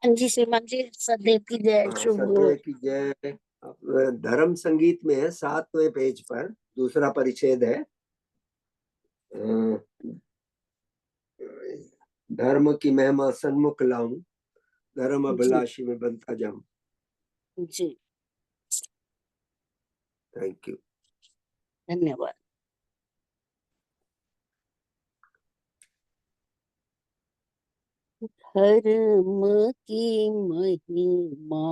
जी श्रीमान जी, सदैव की जय। शुभ सदैव की जय। धर्म संगीत में है 7वें पेज पर दूसरा परिच्छेद है। धर्म की महिमा सन्मुख लाऊं, धर्म अभिलाषी में बनता जाऊं। जी थैंक यू, धन्यवाद। धर्म की महिमा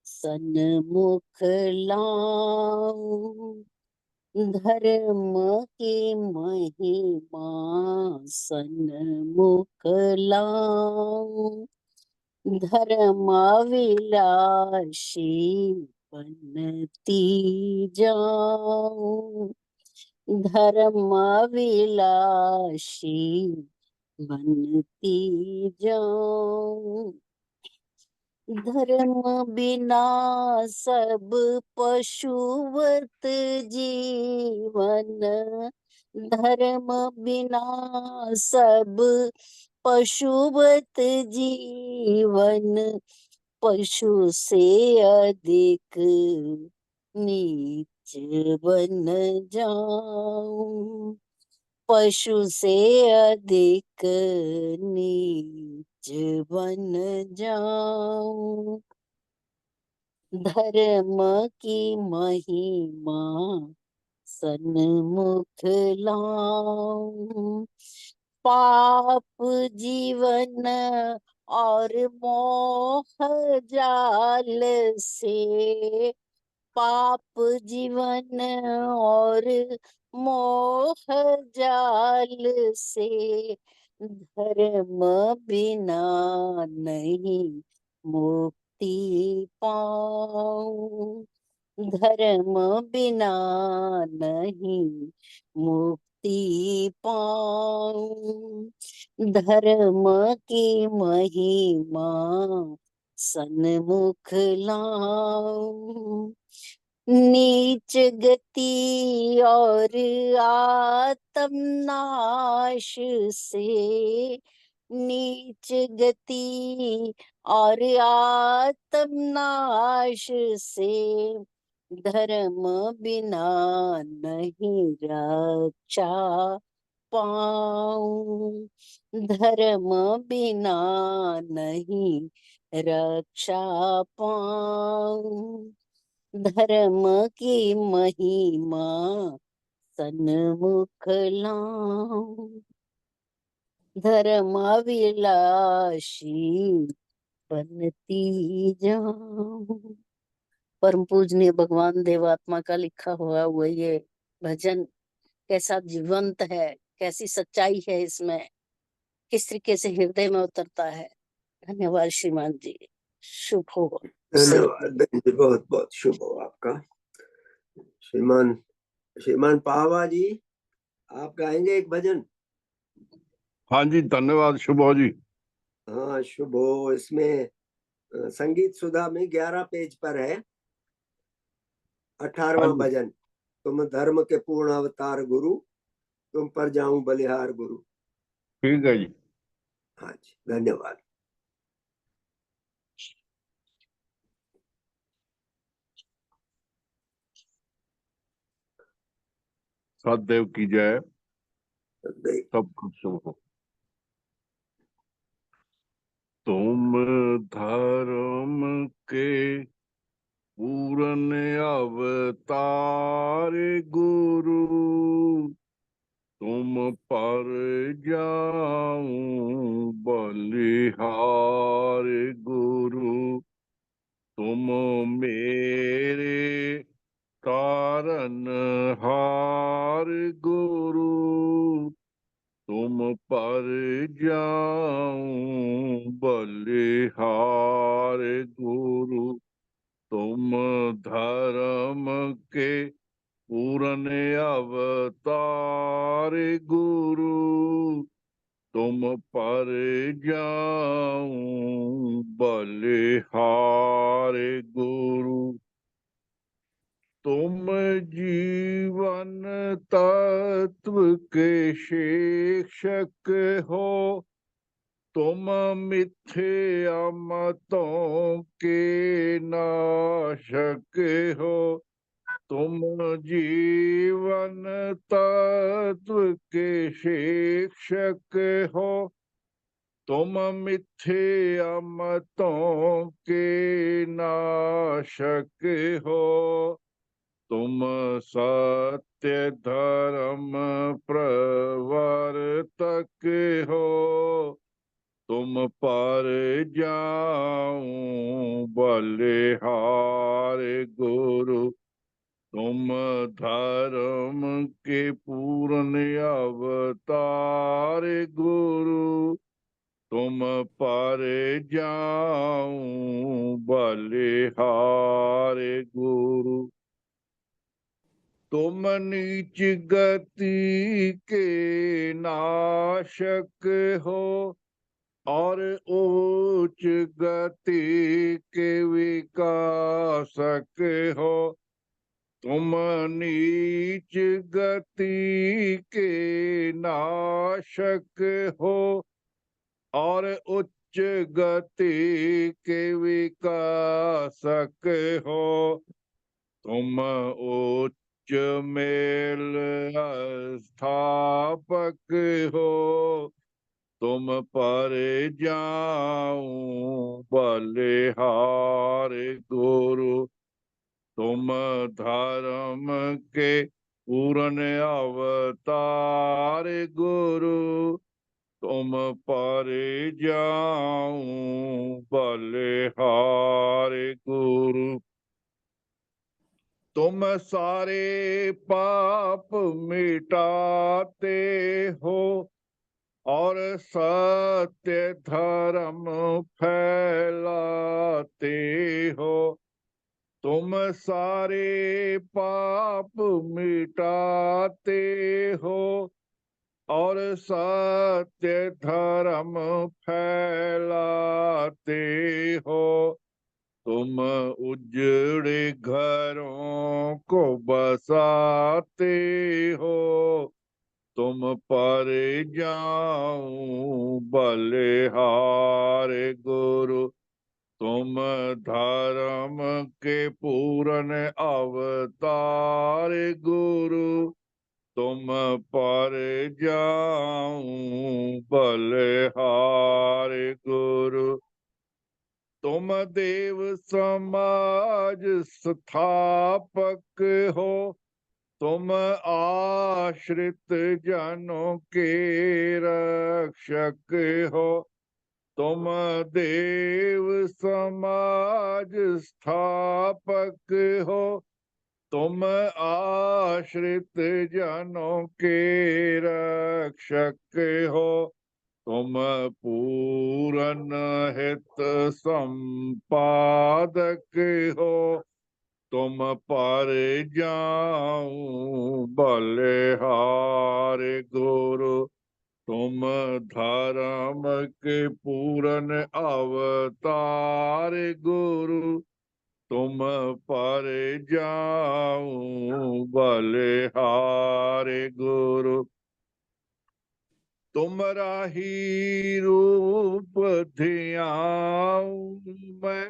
सन्मुख लाऊं, धर्म की महिमा सन्मुख लाऊं, धर्माविलासी बनती जाऊं, धर्माविलासी बनती जाऊं, धर्म बिना सब पशुवत जीवन, धर्म बिना सब पशुवत जीवन, पशु से अधिक नीच बन जाऊं, पशु से अधिक नीच बन जाऊं, धर्म की महिमा सन्मुख लाऊं, पाप जीवन और मोह जाल से, पाप जीवन और मोह जाल से, धर्म बिना नहीं मुक्ति पाऊं, धर्म बिना नहीं मुक्ति पाऊं, धर्म की महिमा सन्मुख लाऊं, नीच गति और आत्मनाश से, नीच गति और आत्मनाश से, धर्म बिना नहीं रक्षा पाऊं, धर्म बिना नहीं रक्षा पाऊं, धर्म की महिमा सन्मुख लाऊं, धर्माविलासी बनती जाऊं। परम पूजनीय भगवान देवात्मा का लिखा हुआ ये भजन कैसा जीवंत है, कैसी सच्चाई है इसमें, किस तरीके से हृदय में उतरता है। धन्यवाद श्रीमान जी, शुभ हो। धन्यवाद बहन जी, बहुत बहुत शुभ हो आपका। श्रीमान पावा जी, आप गाएंगे एक भजन? हाँ जी, धन्यवाद। शुभ हो जी। हाँ शुभ हो। इसमें संगीत सुधा में 11 पेज पर है 18वां भजन। तुम धर्म के पूर्ण अवतार गुरु, तुम पर जाऊं बलिहार गुरु। ठीक है जी। हाँ जी, धन्यवाद। सदैव की जय। सदैव। सबको शुभ हो। तुम धर्म के पूर्ण अवतार गुरु, तुम पर जाऊं बलिहार गुरु, तुम मेरे तारन हार गुरु, तुम पर जाऊं बलिहार गुरु, तुम धर्म के पूर्ण अवतार गुरु, तुम पर जाऊं बलिहार गुरु, तुम जीवन तत्व के शिक्षक हो, तुम मिथ्या मतों के नाशक हो, तुम जीवन तत्व के शिक्षक हो। तुम मिथ्या मतों के नाशक हो, तुम सत्य धर्म प्रवर्तक हो। तुम पर जाऊं बलिहार गुरु, तुम धर्म के पूर्ण अवतार गुरु। तुम पर जाऊं बलिहार गुरु। तुम नीच गति के नाशक हो, और उच्च गति के विकासक हो। तुम नीच गति के नाशक हो, और उच्च गति के विकासक हो। तुम उच्च मेल स्थापक हो, तुम पर जाऊं बलिहार गुरु। तुम धर्म के पूर्ण अवतार गुरु, तुम पर जाऊं बलिहार गुरु। तुम सारे पाप मिटाते हो, और सत्य धर्म फैलाते हो। तुम सारे पाप मिटाते हो, और सत्य धर्म फैलाते हो। तुम उजड़े घरों को बसाते हो, तुम पर जाऊं बलिहार गुरु। तुम धर्म के पूर्ण अवतार गुरु, तुम पर जाऊं बलिहार गुरु। तुम देव समाज स्थापक हो, तुम आश्रित जनों के रक्षक हो। तुम देव समाज स्थापक हो, तुम आश्रित जनों के रक्षक हो। तुम पूर्ण हित संपादक हो, तुम पर जाऊं बलिहार गुरु। तुम धर्म के पूर्ण अवतार गुरु, तुम पर जाऊं बलिहार गुरु। तुम राही रूप धियाऊं मैं,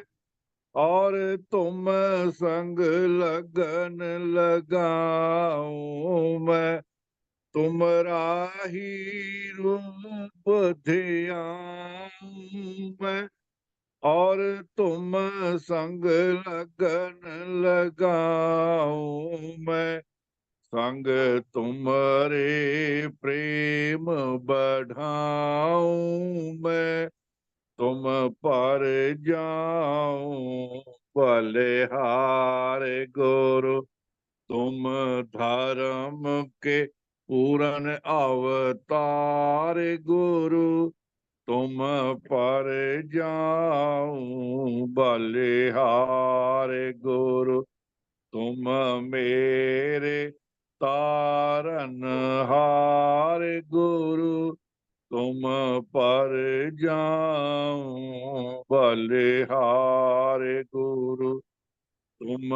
और तुम संग लगन लगाऊं मैं। तुम राही रूप धियाऊं मैं, और तुम संग लगन लगाऊं मैं। संग तुम्हारे प्रेम बढ़ाऊं मैं, तुम पर जाऊं बलिहार गुरु। तुम धर्म के पूर्ण अवतार गुरु, तुम पर जाऊं बलिहार गुरु। तुम मेरे तारनहार गुरु, तुम पर जाऊं बलिहार गुरु। तुम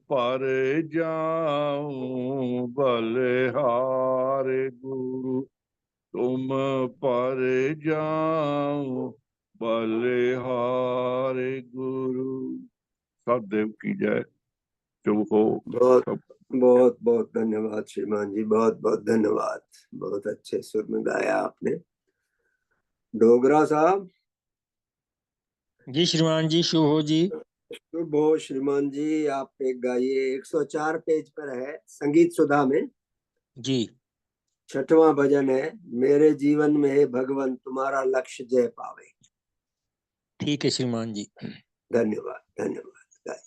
पर जाऊं बलिहार गुरु। तुम पर जाऊं बलिहारी गुरु। सतदेव की जय। शुभ हो बहुत सब। बहुत बहुत धन्यवाद श्रीमान जी, बहुत बहुत धन्यवाद। बहुत अच्छे सुर में गाया आपने। डोगरा साहब। जी श्रीमान जी, शुभ हो जी। शुभ हो श्रीमान जी। आप एक गाइए, 104 पेज पर है संगीत सुधा में। जी 6वां भजन है, मेरे जीवन में हे भगवान तुम्हारा लक्ष्य जय पावे। ठीक है श्रीमान जी। धन्यवाद धन्यवाद। गाइए।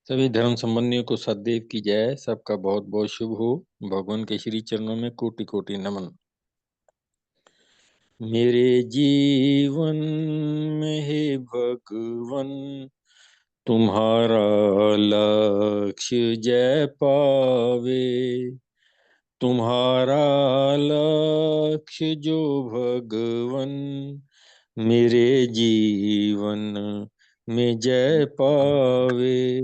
सभी धर्म संबंधियों को सदैव की जय। सबका बहुत बहुत शुभ हो। भगवान के श्री चरणों में कोटि कोटि नमन। मेरे जीवन में हे भगवन तुम्हारा लक्ष्य जय पावे। तुम्हारा लक्ष्य जो भगवन मेरे जीवन में जय पावे।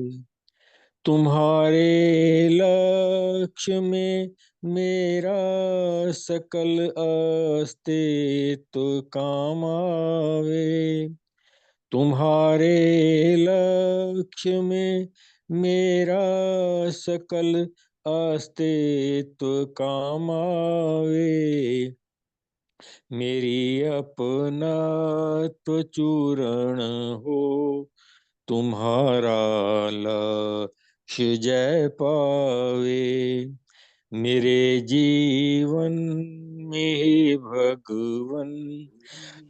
तुम्हारे लक्ष्य में मेरा सकल अस्तित्व काम आवे। तुम्हारे लक्ष्य में मेरा सकल अस्तित्व काम आवे। मेरी अपनत्व चूर्ण हो तुम्हारा लक्ष्य जय पावे। मेरे जीवन में भगवन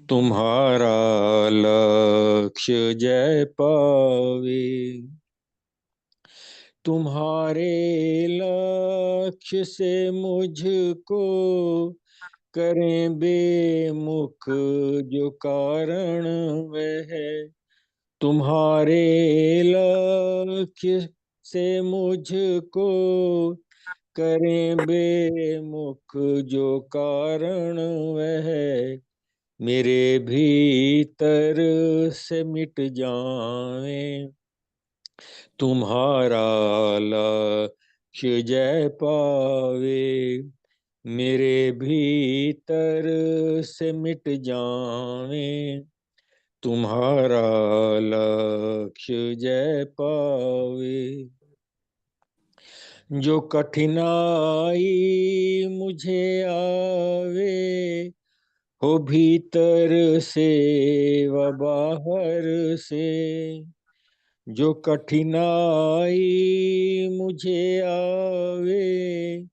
तुम्हारा लक्ष्य जय पावे। तुम्हारे लक्ष्य से मुझको करें बेमुख जो कारण वह है। तुम्हारे लक्ष्य से मुझको करें बेमुख जो कारण वह है। मेरे भीतर से मिट जाए तुम्हारा लक्ष्य जय पावे। मेरे भीतर से मिट जाए तुम्हारा लक्ष्य जय पावे। जो कठिनाई मुझे आवे हो भीतर से व बाहर से। जो कठिनाई मुझे आवे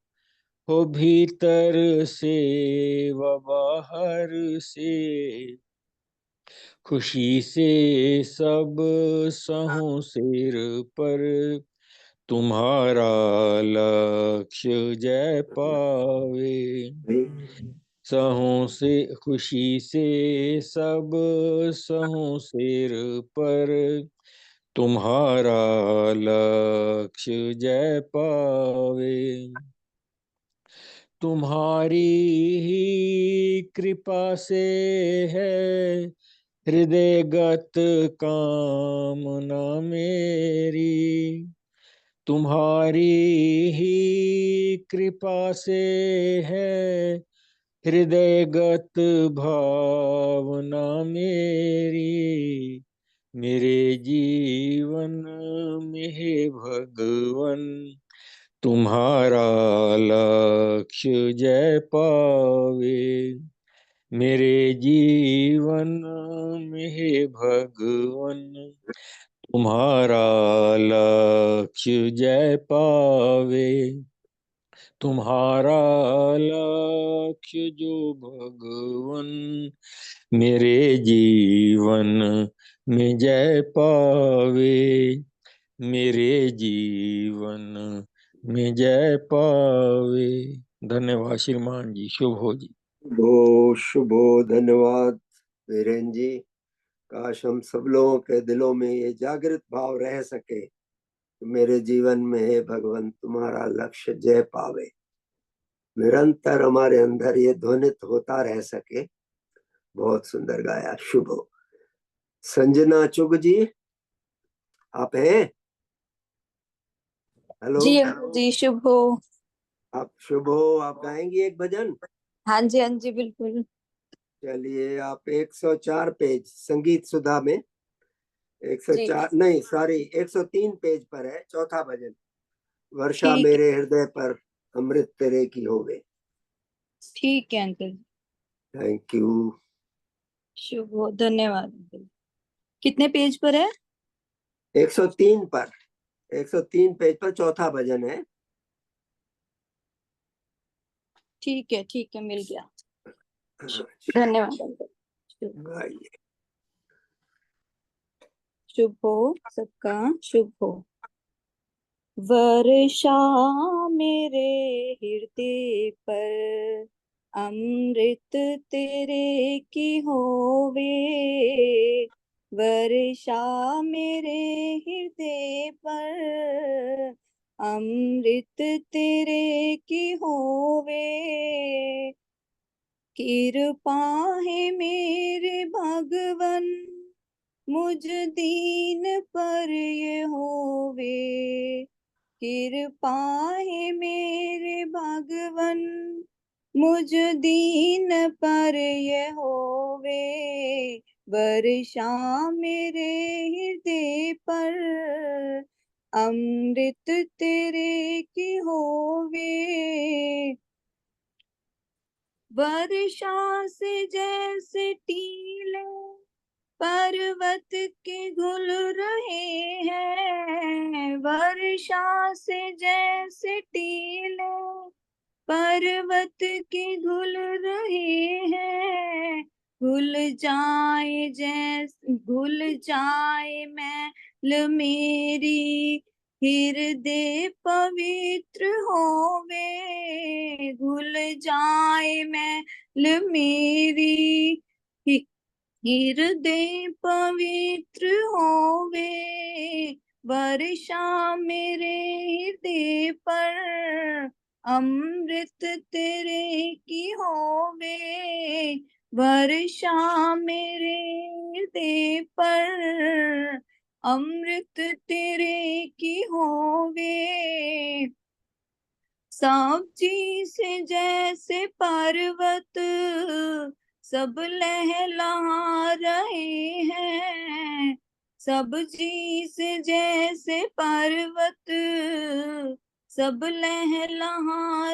हो भीतर से व बाहर से। खुशी से सब सहूं सिर पर तुम्हारा लक्ष्य जय पावे। सहूं से खुशी से सब सहूं सिर पर तुम्हारा लक्ष्य जय पावे। तुम्हारी ही कृपा से है हृदयगत कामना मेरी। तुम्हारी ही कृपा से है हृदयगत भावना मेरी। मेरे जीवन में हे भगवन तुम्हारा लक्ष्य जय पावे। मेरे जीवन में हे भगवन तुम्हारा लक्ष्य जय पावे। तुम्हारा लक्ष्य जो भगवन मेरे जीवन में जय पावे। मेरे जीवन में जय पावे। धन्यवाद श्रीमान जी। शुभ हो जी। शुभ हो। धन्यवाद वीरेन जी। काश हम सब लोगों के दिलों में ये जागृत भाव रह सके, मेरे जीवन में हे भगवान तुम्हारा लक्ष्य जय पावे। निरंतर हमारे अंदर ये ध्वनित होता रह सके। बहुत सुंदर गाया, शुभ हो। संजना चुग जी, आप हैं? हेलो जी अंकल जी, शुभ हो। आप शुभ हो, आप गाएंगी एक भजन? हाँ जी बिल्कुल। चलिए, आप 104 पेज संगीत सुधा में, जी 104 नहीं सॉरी 103 पेज पर है, चौथा भजन। वर्षा ठीक है, मेरे हृदय पर अमृत तेरे की होवे। ठीक है अंकल। Thank you. शुभ हो, धन्यवाद अंकल। कितने पेज पर है? 103 पर, 103 पेज पर चौथा भजन है। ठीक है, मिल गया। हाँ, धन्यवाद अंकल। गाइए। शुभ हो, सबका शुभ हो। वर्षा मेरे हृदय पर अमृत तेरे की होवे। वर्षा मेरे हृदय पर अमृत तेरे की होवे। कृपा है मेरे भगवन मुझ दीन पर ये होवे। कृपा है मेरे भगवन मुझ दीन पर ये होवे। वर्षा मेरे हृदय पर अमृत तेरे की होवे। वर्षा से जैसे टीले पर्वत के घुल रहे हैं। वर्षा से जैसे टीले पर्वत के घुल रहे हैं। घुल जाए मैल मेरी हृदय पवित्र होवे। घुल जाए मैल मेरी हृदय पवित्र होवे। वर्षा मेरे हृदय पर अमृत तेरे की होवे। वर्षा मेरे हृदय पर अमृत तेरे की होवे। सब्जी से जैसे पर्वत सब लहला रहे हैं। सब्जी से जैसे पर्वत सब लहला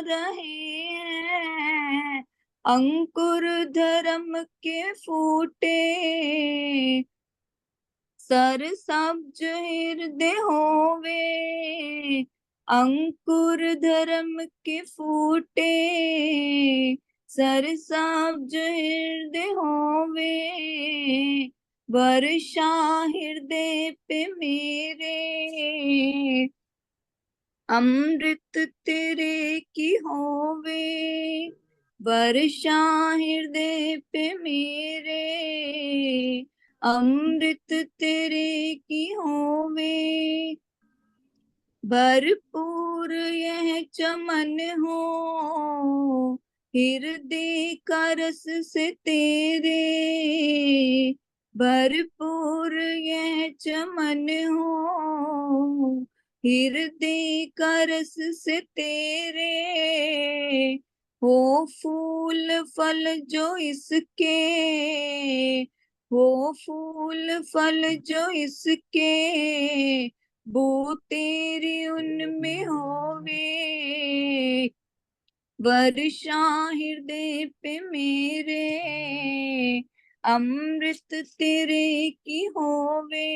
रहे हैं। अंकुर धर्म के फूटे सर सब्ज हृदय होवे। अंकुर धर्म के फूटे सर सब्ज हृदय होवे। वर्षा हृदय पे मेरे अमृत तेरे की होवे। वर्षा हृदय पे मेरे अमृत तेरे की होवे। भरपूर यह चमन हो हृदय का रस से तेरे। भरपूर यह चमन हो हृदय का रस से तेरे। हो फूल फल जो इसके हो फूल फल जो इसके बू तेरी उनमें होवे। वर्षा हृदय पे मेरे अमृत तेरे की होवे।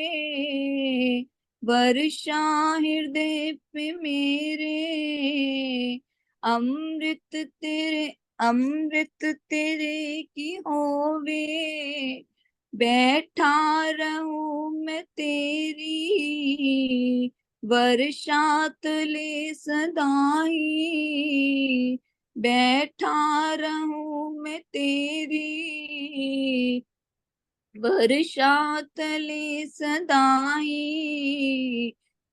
वर्षा हृदय पे मेरे अमृत तेरे की होवे। बैठा रहूं मैं तेरी वर्षात ले सदाई। बैठा रहूं मैं तेरी वर्षात ले सदाई।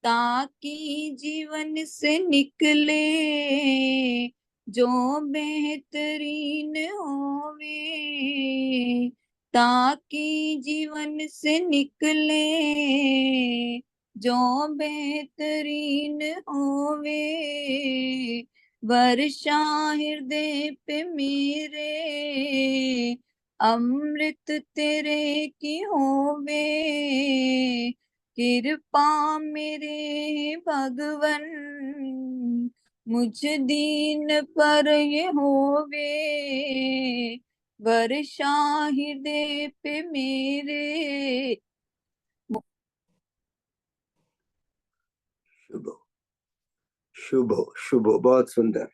ताकि जीवन से निकले जो बेहतरीन होवे। ताकि जीवन से निकले जो बेहतरीन होवे। वर्षा हृदय पे मेरे अमृत तेरे की होवे। कृपा मेरे भगवन मुझ दीन पर ये होवे। वर्षा हृदय पे मेरे। शुभो शुभो शुभो, बहुत सुंदर,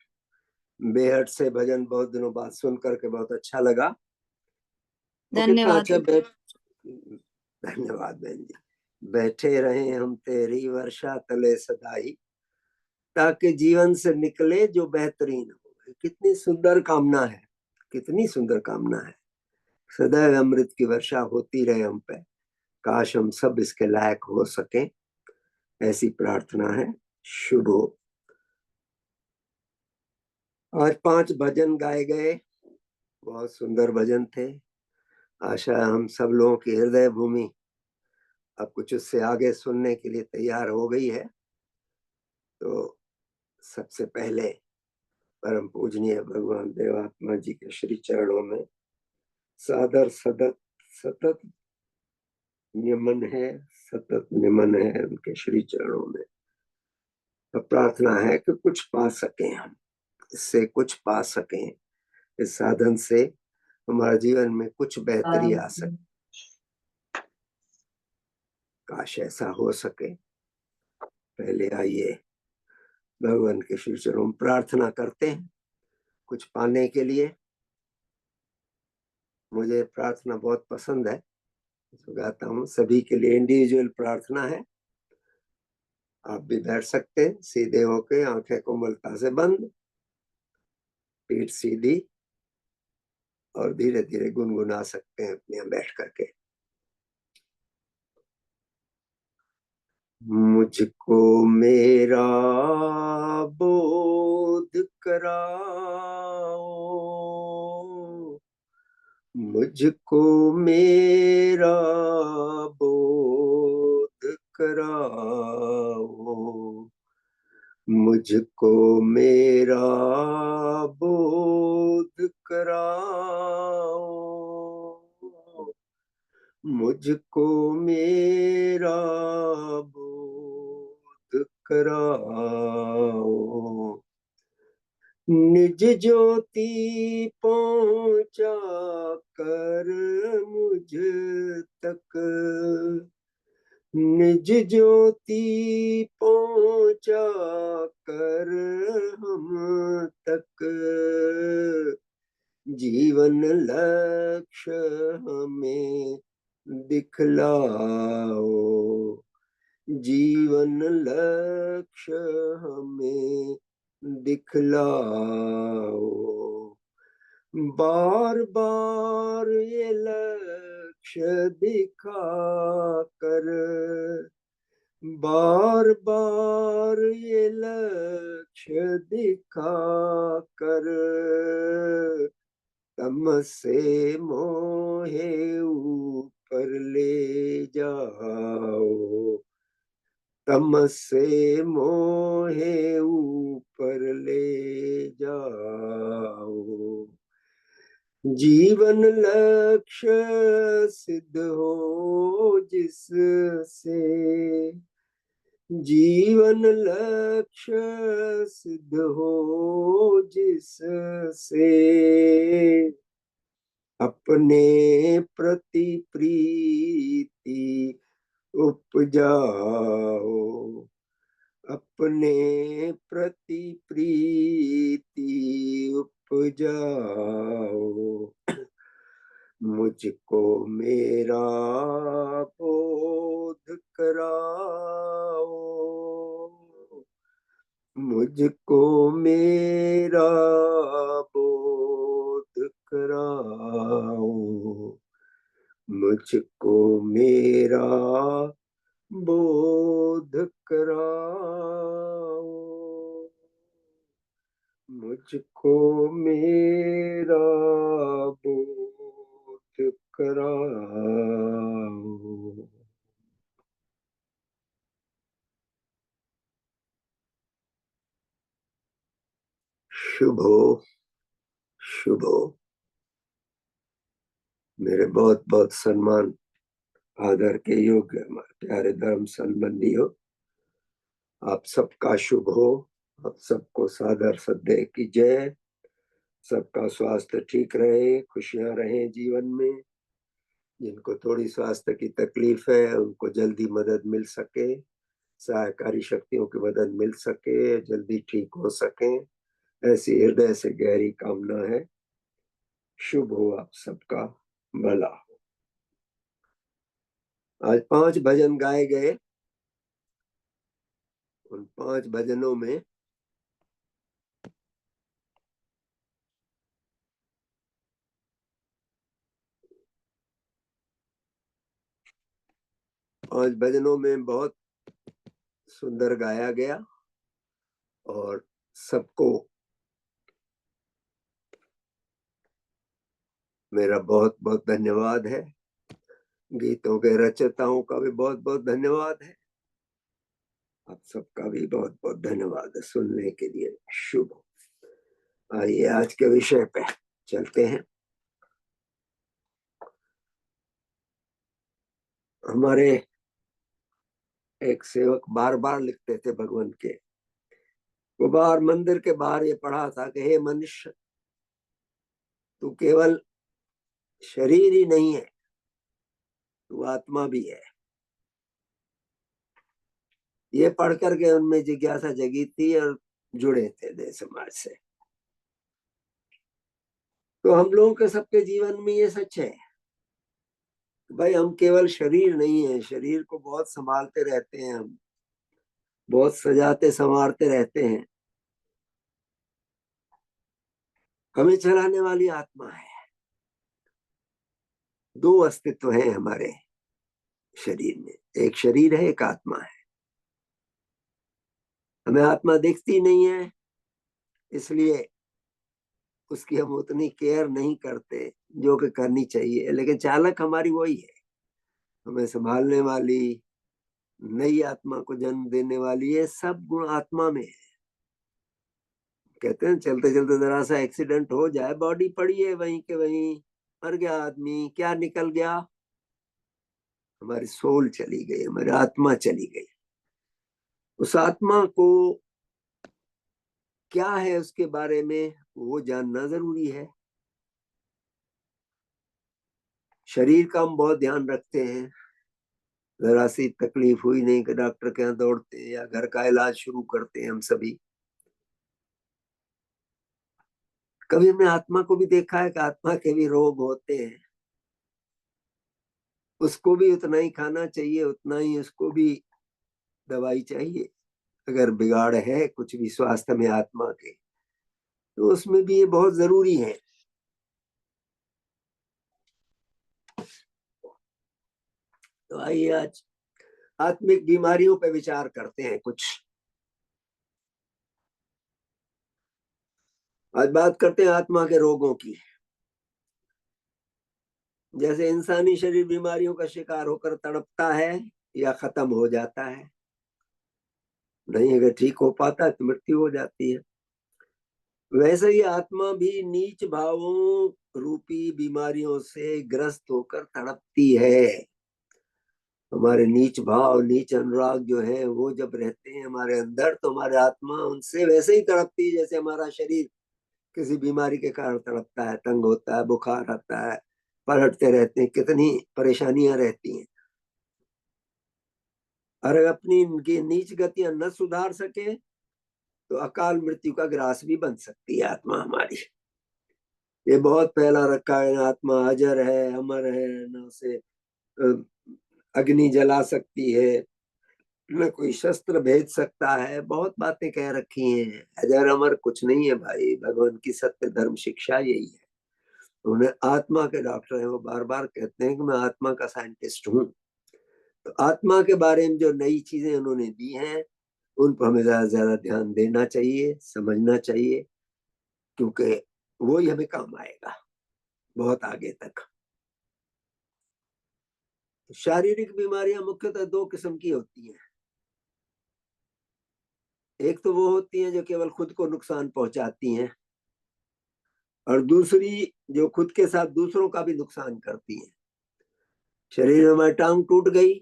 बेहद से भजन बहुत दिनों बाद सुन करके बहुत अच्छा लगा। वो कितना धन्यवाद। अच्छा धन्यवाद बहन जी। बैठे रहे हम तेरी वर्षा तले सदाई, ताकि जीवन से निकले जो बेहतरीन हो। कितनी सुंदर कामना है, कितनी सुंदर कामना है। सदैव अमृत की वर्षा होती रहे हम पे, काश हम सब इसके लायक हो सके, ऐसी प्रार्थना है। शुभ हो। आज 5 भजन गाए गए, बहुत सुंदर भजन थे। आशा है हम सब लोगों की हृदय भूमि अब कुछ उससे आगे सुनने के लिए तैयार हो गई है। तो सबसे पहले परम पूजनीय भगवान देवात्मा जी के श्री चरणों में सादर सतत निमन है, सतत निमन है उनके श्री चरणों में। तो प्रार्थना है कि कुछ पा सकें, हम इससे कुछ पा सकें, इस साधन से हमारे जीवन में कुछ बेहतरी आ सके। काश ऐसा हो सके। पहले आइए भगवान के श्री चरणों में प्रार्थना करते हैं कुछ पाने के लिए। मुझे प्रार्थना बहुत पसंद है, जो गाता हूँ। सभी के लिए इंडिविजुअल प्रार्थना है। आप भी बैठ सकते हैं सीधे होके, आंखें कोमलता से बंद, पीठ सीधी, और धीरे धीरे गुनगुना सकते हैं अपने यहाँ बैठ करके। मुझको मेरा बोध कराओ, मुझको मेरा बोध कराओ, मुझको मेरा बोध कराओ, मुझको मेरा बोध कराओ। निज ज्योति पहुंचा कर मुझ तक, निज ज्योति पहुंचा कर हम तक, जीवन लक्ष्य हमें दिखलाओ, जीवन लक्ष्य हमें दिखलाओ। बार बार ये लक्ष्य दिखा कर, बार बार ये लक्ष्य दिखा कर, तम से मोहे ऊपर ले जाओ, तम से मोहे ऊपर ले जाओ। जीवन लक्ष्य सिद्ध हो जिससे, जीवन लक्ष्य सिद्ध हो जिससे, अपने प्रति प्रीति उपजाओ, अपने प्रति प्रीति उपजाओ। मुझको मेरा बोध कराओ, मुझको मेरा बोध कराओ, मुझको मेरा बोध कराओ, मुझको मेरा बोध कराओ। शुभ हो, शुभ हो। मेरे बहुत बहुत सम्मान आदर के योग्य हमारे प्यारे धर्म संबंधियों, आप सबका शुभ हो। आप सबको सादर सद्देह की जय। सबका स्वास्थ्य ठीक रहे, खुशियां रहें जीवन में। जिनको थोड़ी स्वास्थ्य की तकलीफ है उनको जल्दी मदद मिल सके, सहायकारी शक्तियों की मदद मिल सके, जल्दी ठीक हो सके, ऐसी हृदय से गहरी कामना है। शुभ हो आप सबका भला हो। आज 5 भजन गाए गए। उन 5 भजनों में बहुत सुंदर गाया गया और सबको मेरा बहुत बहुत धन्यवाद है। गीतों के रचयिताओं का भी बहुत बहुत धन्यवाद है। आप सबका भी बहुत बहुत धन्यवाद है सुनने के लिए। शुभ हो। आइए आज के विषय पे चलते हैं। हमारे एक सेवक बार बार लिखते थे भगवान के, वो बाहर मंदिर के बाहर ये पढ़ा था कि हे मनुष्य, तू केवल शरीर ही नहीं है, तू आत्मा भी है। ये पढ़ करके उनमें जिज्ञासा जगी थी और जुड़े थे देह समाज से। तो हम लोगों के सबके जीवन में ये सच है, भाई हम केवल शरीर नहीं है। शरीर को बहुत संभालते रहते हैं, हम बहुत सजाते संवारते रहते हैं। हमें चलाने वाली आत्मा है। 2 अस्तित्व हैं हमारे शरीर में, एक शरीर है, एक आत्मा है। हमें आत्मा दिखती नहीं है, इसलिए उसकी हम उतनी केयर नहीं करते जो कि करनी चाहिए। लेकिन चालक हमारी वही है, हमें संभालने वाली, नई आत्मा को जन्म देने वाली। ये सब गुण आत्मा में है। कहते हैं चलते चलते जरा सा एक्सीडेंट हो जाए, बॉडी पड़ी है वहीं के वहीं, मर गया आदमी, क्या निकल गया? हमारी सोल चली गई, हमारी आत्मा चली गई। उस आत्मा को क्या है उसके बारे में वो जानना जरूरी है। शरीर का हम बहुत ध्यान रखते हैं, जरा सी तकलीफ हुई नहीं कि डॉक्टर के यहाँ दौड़ते हैं या घर का इलाज शुरू करते हैं हम सभी। कभी हमने आत्मा को भी देखा है कि आत्मा के भी रोग होते हैं, उसको भी उतना ही खाना चाहिए, उतना ही उसको भी दवाई चाहिए। अगर बिगाड़ है कुछ भी स्वास्थ्य में आत्मा के, तो उसमें भी ये बहुत जरूरी है। तो आइए आज आत्मिक बीमारियों पर विचार करते हैं कुछ। आज बात करते हैं आत्मा के रोगों की। जैसे इंसानी शरीर बीमारियों का शिकार होकर तड़पता है या खत्म हो जाता है, नहीं अगर ठीक हो पाता तो मृत्यु हो जाती है, वैसे ही आत्मा भी नीच भावों रूपी बीमारियों से ग्रस्त होकर तड़पती है। हमारे नीच भाव, नीच अनुराग जो है वो जब रहते हैं हमारे अंदर, तो हमारे आत्मा उनसे वैसे ही तड़पती है जैसे हमारा शरीर किसी बीमारी के कारण तड़पता है, तंग होता है, बुखार आता है, पलटते रहते हैं, कितनी परेशानियां रहती हैं। और अपनी इनकी नीच गतियां न सुधार सके तो अकाल मृत्यु का ग्रास भी बन सकती है आत्मा हमारी। ये बहुत पहला रखा है, आत्मा अजर है, अमर है, न उसे अग्नि जला सकती है, न कोई शस्त्र भेज सकता है। बहुत बातें कह रखी हैं। अजर अमर कुछ नहीं है भाई, भगवान की सत्य धर्म शिक्षा यही है। उन्हें आत्मा के डॉक्टर हैं, वो बार बार कहते हैं कि मैं आत्मा का साइंटिस्ट हूँ। तो आत्मा के बारे में जो नई चीजें उन्होंने दी हैं उन पर हमें ज्यादा से ज्यादा ध्यान देना चाहिए, समझना चाहिए, क्योंकि वो ही हमें काम आएगा बहुत आगे तक। शारीरिक बीमारियां मुख्यतः दो किस्म की होती हैं। एक तो वो होती हैं जो केवल खुद को नुकसान पहुंचाती हैं, और दूसरी जो खुद के साथ दूसरों का भी नुकसान करती हैं। शरीर में हमारी टांग टूट गई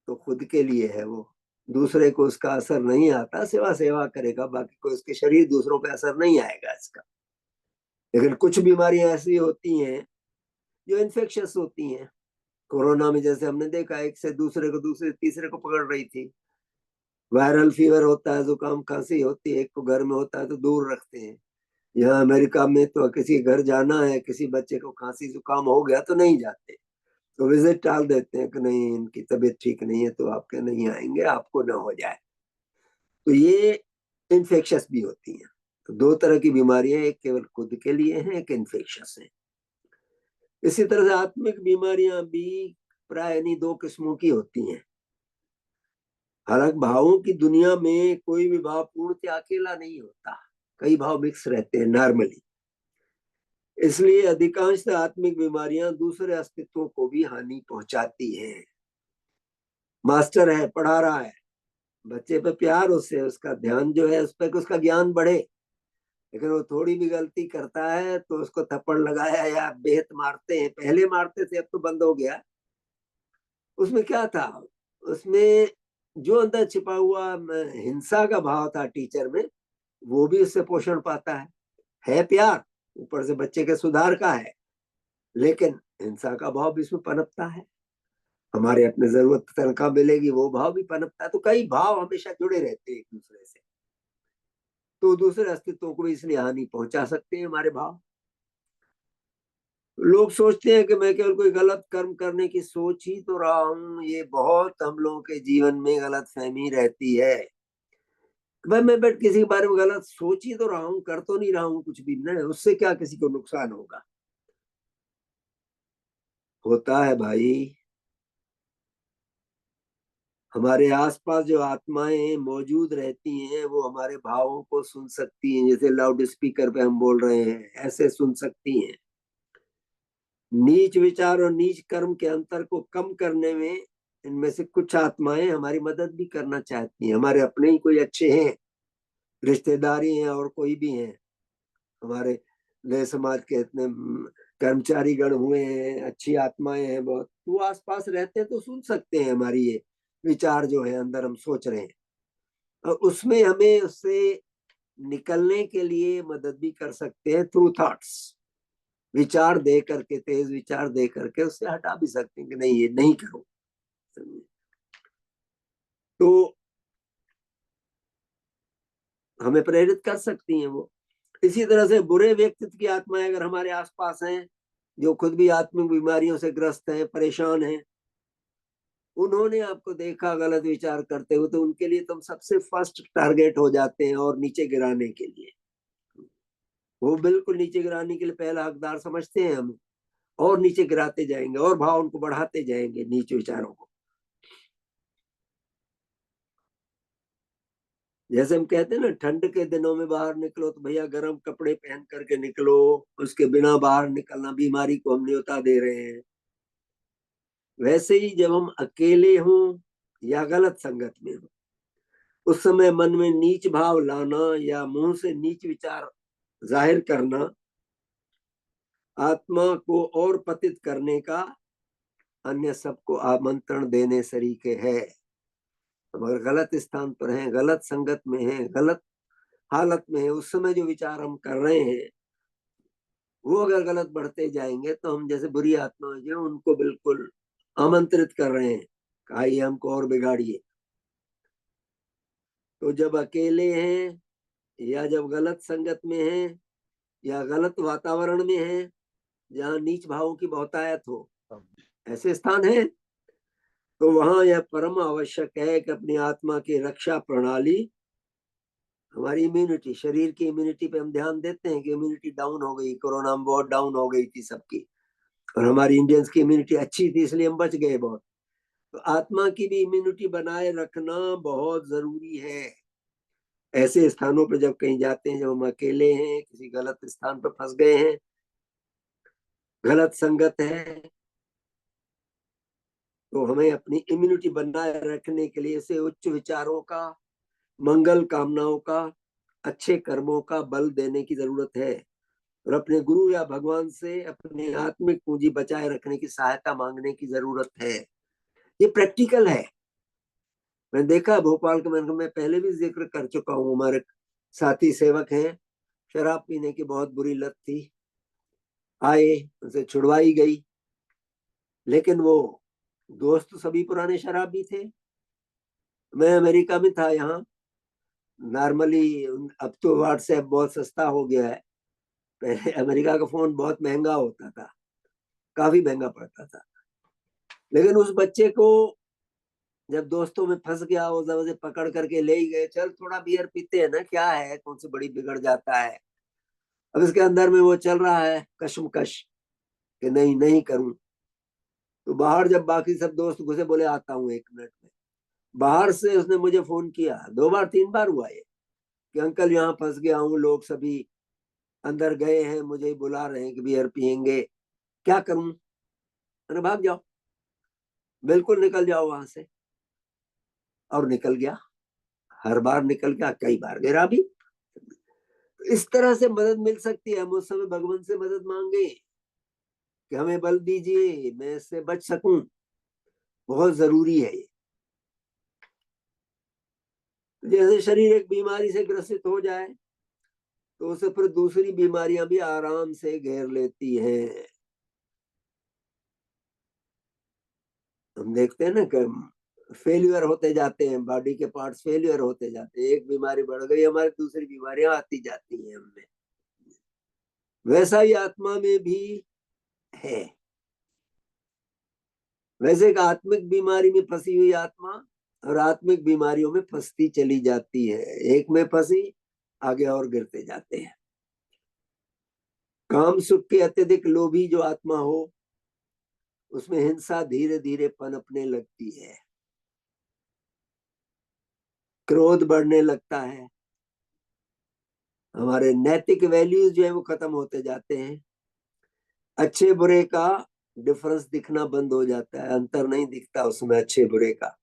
तो खुद के लिए है, वो दूसरे को उसका असर नहीं आता, सेवा करेगा, बाकी कोई उसके शरीर दूसरों पे असर नहीं आएगा इसका। लेकिन कुछ बीमारियां ऐसी होती हैं जो इन्फेक्शियस होती हैं। कोरोना में जैसे हमने देखा, एक से दूसरे को, दूसरे तीसरे को पकड़ रही थी। वायरल फीवर होता है, जुकाम खांसी होती है, एक को घर में होता है तो दूर रखते हैं। यहाँ अमेरिका में तो किसी घर जाना है, किसी बच्चे को खांसी जुकाम हो गया तो नहीं जाते, तो विजिट टाल देते हैं कि नहीं इनकी तबीयत ठीक नहीं है तो आपके नहीं आएंगे, आपको ना हो जाए। तो ये इन्फेक्शस भी होती हैं। तो दो तरह की बीमारियां, एक केवल खुद के लिए है, एक इन्फेक्शस है। इसी तरह से आत्मिक बीमारियां भी प्राय इन्हीं दो किस्मों की होती हैं। हालांकि भावों की दुनिया में कोई भी भाव पूर्णतः अकेला नहीं होता, कई भाव मिक्स रहते हैं नॉर्मली। इसलिए अधिकांश आत्मिक बीमारियां दूसरे अस्तित्वों को भी हानि पहुंचाती हैं। मास्टर है, पढ़ा रहा है, बच्चे पे प्यार, उससे उसका ध्यान जो है उस पर, उसका ज्ञान बढ़े, लेकिन वो थोड़ी भी गलती करता है तो उसको थप्पड़ लगाया या बेहद मारते हैं। पहले मारते थे, अब तो बंद हो गया। उसमें क्या था, उसमें जो अंदर छिपा हुआ हिंसा का भाव था टीचर में, वो भी उससे पोषण पाता है प्यार, ऊपर से बच्चे के सुधार का है, लेकिन हिंसा का भाव भी इसमें पनपता है। हमारे अपने जरूरत तनख्वाह मिलेगी, वो भाव भी पनपता है। तो कई भाव हमेशा जुड़े रहते हैं एक दूसरे से, तो दूसरे अस्तित्वों को भी इसलिए हानि पहुंचा सकते हैं हमारे भाव। लोग सोचते हैं कि मैं केवल कोई गलत कर्म करने की सोच ही तो रहा हूं। ये बहुत हम लोगों के जीवन में गलत फहमी रहती है। भाई मैं बैठ किसी के बारे में गलत सोच ही तो रहा हूं, कर तो नहीं रहा हूं कुछ भी, नहीं, उससे क्या किसी को नुकसान होगा? होता है भाई। हमारे आसपास जो आत्माएं मौजूद रहती हैं वो हमारे भावों को सुन सकती हैं, जैसे लाउड स्पीकर पे हम बोल रहे हैं, ऐसे सुन सकती हैं। नीच विचार और नीच कर्म के अंतर को कम करने में इनमें से कुछ आत्माएं हमारी मदद भी करना चाहती हैं। हमारे अपने ही कोई अच्छे हैं, रिश्तेदारी हैं और कोई भी हैं, हमारे नए समाज के इतने कर्मचारी गण हुए हैं, अच्छी आत्माएं हैं बहुत, तो वो आसपास रहते हैं तो सुन सकते हैं हमारी ये विचार जो है अंदर हम सोच रहे हैं, और उसमें हमें उससे निकलने के लिए मदद भी कर सकते हैं थ्रू थॉट्स। विचार दे करके, तेज विचार दे करके उससे हटा भी सकते हैं कि नहीं ये नहीं करो। तो हमें प्रेरित कर सकती हैं वो। इसी तरह से बुरे व्यक्तित्व की आत्माएं अगर हमारे आसपास हैं, जो खुद भी आत्मिक बीमारियों से ग्रस्त हैं, परेशान हैं, उन्होंने आपको देखा गलत विचार करते हुए, तो उनके लिए तुम सबसे फर्स्ट टारगेट हो जाते हैं और नीचे गिराने के लिए, वो बिल्कुल नीचे गिराने के लिए पहला हकदार समझते हैं हमें, और नीचे गिराते जाएंगे और भाव उनको बढ़ाते जाएंगे नीचे विचारों को। जैसे हम कहते हैं ना, ठंड के दिनों में बाहर निकलो तो भैया गर्म कपड़े पहन करके निकलो, उसके बिना बाहर निकलना बीमारी को हम न्योता दे रहे हैं। वैसे ही जब हम अकेले हों या गलत संगत में हो, उस समय मन में नीच भाव लाना या मुंह से नीच विचार जाहिर करना आत्मा को और पतित करने का अन्य सबको आमंत्रण देने सरीखे है। अगर गलत स्थान पर हैं, गलत संगत में हैं, गलत हालत में है, उस समय जो विचार हम कर रहे हैं वो अगर गलत बढ़ते जाएंगे तो हम जैसे बुरी आत्मा जो उनको बिल्कुल आमंत्रित कर रहे हैं, आइए हमको और बिगाड़िए। तो जब अकेले हैं या जब गलत संगत में हैं या गलत वातावरण में हैं जहाँ नीच भावों की बहुतायत हो, ऐसे स्थान है, तो वहां यह परम आवश्यक है कि अपनी आत्मा की रक्षा प्रणाली, हमारी इम्यूनिटी, शरीर की इम्यूनिटी पे हम ध्यान देते हैं कि इम्यूनिटी डाउन हो गई, कोरोना में बहुत डाउन हो गई थी सबकी, और हमारी इंडियंस की इम्यूनिटी अच्छी थी इसलिए हम बच गए बहुत। तो आत्मा की भी इम्यूनिटी बनाए रखना बहुत जरूरी है। ऐसे स्थानों पर जब कहीं जाते हैं, जब हम अकेले हैं, किसी गलत स्थान पर फंस गए हैं, गलत संगत है, तो हमें अपनी इम्यूनिटी बनाए रखने के लिए इसे उच्च विचारों का, मंगल कामनाओं का, अच्छे कर्मों का बल देने की जरूरत है और अपने गुरु या भगवान से अपनी आत्मिक पूंजी बचाए रखने की सहायता मांगने की जरूरत है। ये प्रैक्टिकल है। मैं देखा भोपाल के, मैं पहले भी जिक्र कर चुका हूँ, हमारे साथी सेवक हैं, शराब पीने की बहुत बुरी लत थी, आए, उनसे छुड़वाई गई, लेकिन वो दोस्त सभी पुराने शराबी थे। मैं अमेरिका में था, यहाँ नॉर्मली अब तो व्हाट्सएप बहुत सस्ता हो गया है, पहले अमेरिका का फोन बहुत महंगा होता था, काफी महंगा पड़ता था। लेकिन उस बच्चे को जब दोस्तों में फंस गया, वो जबरदस्ती पकड़ करके ले ही गए, चल थोड़ा बियर पीते हैं ना, क्या है, कौन सी बड़ी बिगड़ जाता है। अब इसके अंदर में वो चल रहा है कशमकश कि नहीं नहीं करूं। तो बाहर जब बाकी सब दोस्त घुसे, बोले आता हूँ 1 मिनट में, बाहर से उसने मुझे फोन किया, 2 बार 3 बार हुआ ये, कि अंकल यहाँ फंस गया हूँ, लोग सभी अंदर गए हैं, मुझे बुला रहे हैं कि बियर पियेंगे, क्या करूं। अरे भाग जाओ, बिल्कुल निकल जाओ वहां से। और निकल गया, हर बार निकल गया, कई बार गिरा भी। इस तरह से मदद मिल सकती है। हम उस समय भगवान से मदद मांगे कि हमें बल दीजिए, मैं इससे बच सकूं, बहुत जरूरी है ये। जैसे शरीर एक बीमारी से ग्रसित हो जाए तो उसे फिर दूसरी बीमारियां भी आराम से घेर लेती हैं। हम देखते हैं ना कि फेल्यूर होते जाते हैं, बॉडी के पार्ट्स फेल्यूर होते जाते हैं, एक बीमारी बढ़ गई, हमारी दूसरी बीमारियां आती जाती हैं हममें। वैसा ही आत्मा में भी है। वैसे एक आत्मिक बीमारी में फंसी हुई आत्मा और आत्मिक बीमारियों में फंसती चली जाती है, एक में फंसी आगे और गिरते जाते हैं। काम सुख के अत्यधिक लोभी जो आत्मा हो, उसमें हिंसा धीरे धीरे पनपने लगती है, क्रोध बढ़ने लगता है, हमारे नैतिक वैल्यूज जो है वो खत्म होते जाते हैं, अच्छे बुरे का डिफरेंस दिखना बंद हो जाता है, अंतर नहीं दिखता उसमें अच्छे बुरे का,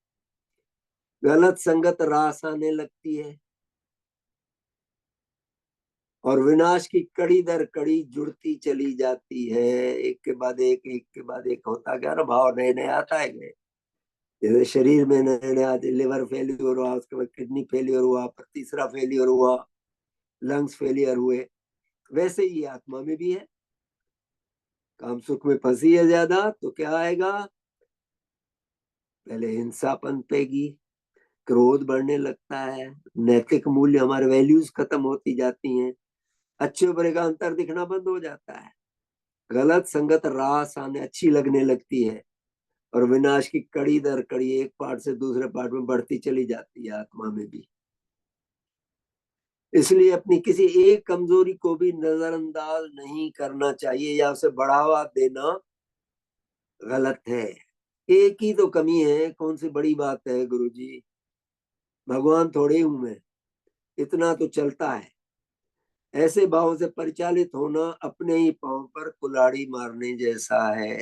गलत संगत रास आने लगती है और विनाश की कड़ी दर कड़ी जुड़ती चली जाती है। एक के बाद एक होता गया ना, भाव नए नए आता है गए। जैसे शरीर में नए नए आज लिवर फेल्यूर हुआ, उसके बाद किडनी फेल्यूर हुआ, फिर तीसरा फेल्यूर हुआ, लंग्स फेलियर हुए, वैसे ही आत्मा में भी है। काम सुख में फंसी है ज्यादा तो क्या आएगा, पहले हिंसा पनपेगी, क्रोध बढ़ने लगता है, नैतिक मूल्य हमारे वैल्यूज खत्म होती जाती हैं, अच्छे बुरे का अंतर दिखना बंद हो जाता है, गलत संगत रास आने अच्छी लगने लगती है और विनाश की कड़ी दर कड़ी एक पार्ट से दूसरे पार्ट में बढ़ती चली जाती है आत्मा में भी। इसलिए अपनी किसी एक कमजोरी को भी नजरअंदाज नहीं करना चाहिए या उसे बढ़ावा देना गलत है। एक ही तो कमी है, कौन सी बड़ी बात है गुरुजी, भगवान थोड़े हूं मैं, इतना तो चलता है। ऐसे भाव से परिचालित होना अपने ही पांव पर कुल्हाड़ी मारने जैसा है।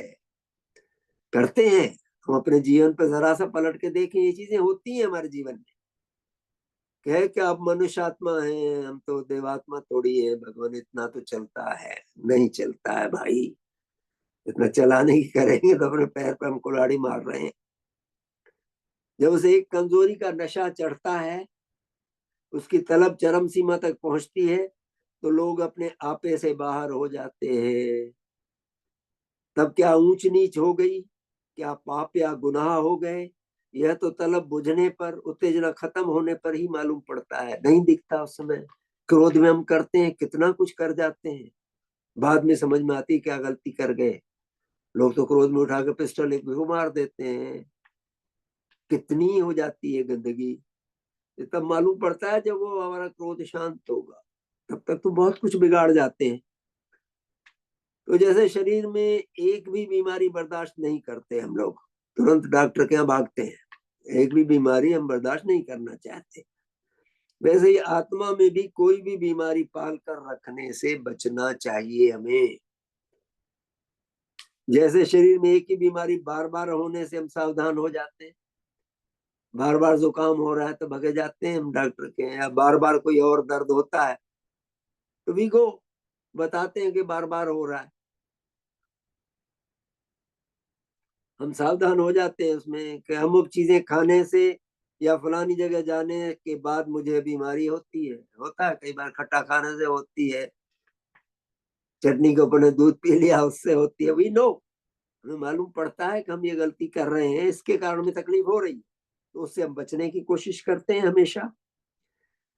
करते हैं हम अपने जीवन पर, जरा सा पलट के देखें, ये चीजें होती हैं हमारे जीवन में। कहे कि आप मनुष्य आत्मा हैं, हम तो देवात्मा थोड़ी है, भगवान इतना तो चलता है, नहीं चलता है भाई। इतना चलाने की करेंगे तो अपने पैर पर हम कुल्हाड़ी मार रहे हैं। जब उसे एक कमजोरी का नशा चढ़ता है, उसकी तलब चरम सीमा तक पहुंचती है, तो लोग अपने आपे से बाहर हो जाते हैं। तब क्या ऊंच नीच हो गई, क्या पाप या गुनाह हो गए, यह तो तलब बुझने पर, उत्तेजना खत्म होने पर ही मालूम पड़ता है, नहीं दिखता उस समय। क्रोध में हम करते हैं, कितना कुछ कर जाते हैं, बाद में समझ में आती क्या गलती कर गए। लोग तो क्रोध में उठा के पिस्टल एक को मार देते हैं, कितनी हो जाती है गंदगी। तब मालूम पड़ता है जब वो हमारा क्रोध शांत होगा, तब तक तो बहुत कुछ बिगाड़ जाते हैं। तो जैसे शरीर में एक भी बीमारी बर्दाश्त नहीं करते हम लोग, तुरंत डॉक्टर के यहाँ भागते हैं, एक भी बीमारी हम बर्दाश्त नहीं करना चाहते, वैसे ही आत्मा में भी कोई भी बीमारी पाल कर रखने से बचना चाहिए हमें। जैसे शरीर में एक ही बीमारी बार बार होने से हम सावधान हो जाते हैं, बार बार जुकाम हो रहा है तो भगे जाते हैं हम डॉक्टर के, या बार बार कोई और दर्द होता है तो भी को बताते हैं कि बार बार हो रहा है, हम सावधान हो जाते हैं उसमें कि अमुक चीजें खाने से या फलानी जगह जाने के बाद मुझे बीमारी होती है। होता है कई बार खट्टा खाने से होती है, चटनी के ऊपर दूध पी लिया उससे होती है, वी नो, हमें मालूम पड़ता है कि हम ये गलती कर रहे हैं, इसके कारण में तकलीफ हो रही है, तो उससे हम बचने की कोशिश करते हैं, हमेशा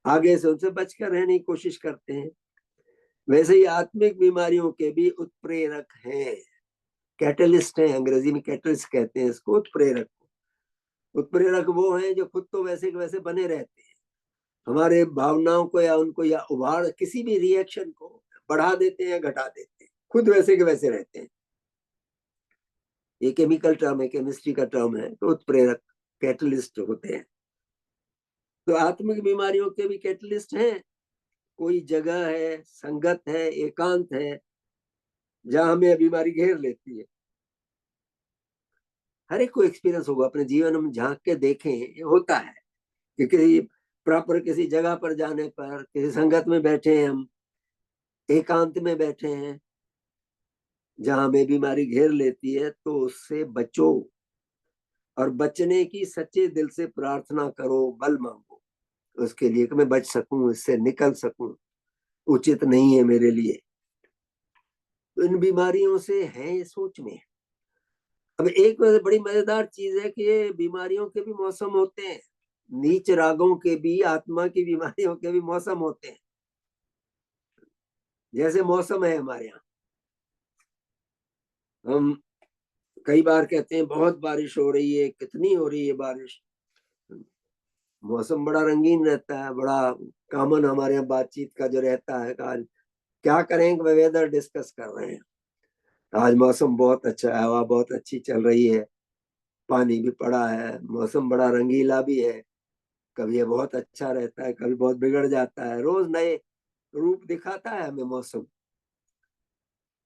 आगे से उनसे बचकर रहने की कोशिश करते हैं। वैसे ही आत्मिक बीमारियों के भी उत्प्रेरक हैं, कैटलिस्ट हैं, अंग्रेजी में कैटलिस्ट कहते हैं इसको, उत्प्रेरक। उत्प्रेरक वो हैं जो खुद तो वैसे के वैसे बने रहते हैं, हमारे भावनाओं को या उनको या उभार किसी भी रिएक्शन को बढ़ा देते हैं, घटा देते हैं, खुद वैसे के वैसे रहते हैं। ये केमिकल टर्म है, केमिस्ट्री का टर्म है, तो उत्प्रेरक कैटलिस्ट होते हैं। तो आत्मिक बीमारियों के भी कैटलिस्ट हैं, कोई जगह है, संगत है, एकांत है, जहां हमें बीमारी घेर लेती है। हर एक को एक्सपीरियंस होगा अपने जीवन में, झांक के देखें, ये होता है कि किसी प्रॉपर किसी जगह पर जाने पर, किसी संगत में बैठे हैं हम, एकांत में बैठे हैं, जहां हमें बीमारी घेर लेती है, तो उससे बचो और बचने की सच्चे दिल से प्रार्थना करो, बल मांगो उसके लिए कि मैं बच सकूं, इससे निकल सकूं, उचित नहीं है मेरे लिए। तो इन बीमारियों से है सोच में। अब एक बड़ी मजेदार चीज है कि ये बीमारियों के भी मौसम होते हैं, नीच रागों के भी, आत्मा की बीमारियों के भी मौसम होते हैं। जैसे मौसम है हमारे यहाँ, हम कई बार कहते हैं बहुत बारिश हो रही है, कितनी हो रही है बारिश, मौसम बड़ा रंगीन रहता है, बड़ा कॉमन हमारे यहाँ बातचीत का जो रहता है, आज क्या करें, वेदर डिस्कस कर रहे हैं, आज मौसम बहुत अच्छा है, हवा बहुत अच्छी चल रही है, पानी भी पड़ा है, मौसम बड़ा रंगीला भी है, कभी ये बहुत अच्छा रहता है, कभी बहुत बिगड़ जाता है, रोज नए रूप दिखाता है हमें मौसम।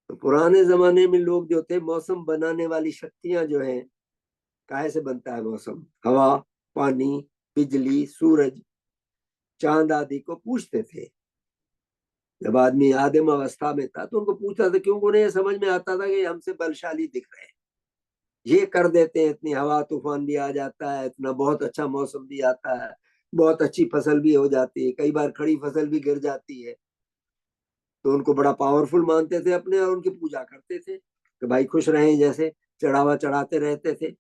तो पुराने जमाने में लोग जो थे, मौसम बनाने वाली शक्तियां जो हैं, काहे से बनता है मौसम, हवा, पानी, बिजली, सूरज, चांद आदि को पूछते थे। जब आदमी आदिम अवस्था में था तो उनको पूछता था, क्योंकि उन्हें समझ में आता था कि हमसे बलशाली दिख रहे हैं, ये कर देते हैं, इतनी हवा तूफान भी आ जाता है, इतना बहुत अच्छा मौसम भी आता है, बहुत अच्छी फसल भी हो जाती है, कई बार खड़ी फसल भी गिर जाती है। तो उनको बड़ा पावरफुल मानते थे अपने, और उनकी पूजा करते थे कि भाई खुश रहें, जैसे चढ़ावा चढ़ाते रहते थे।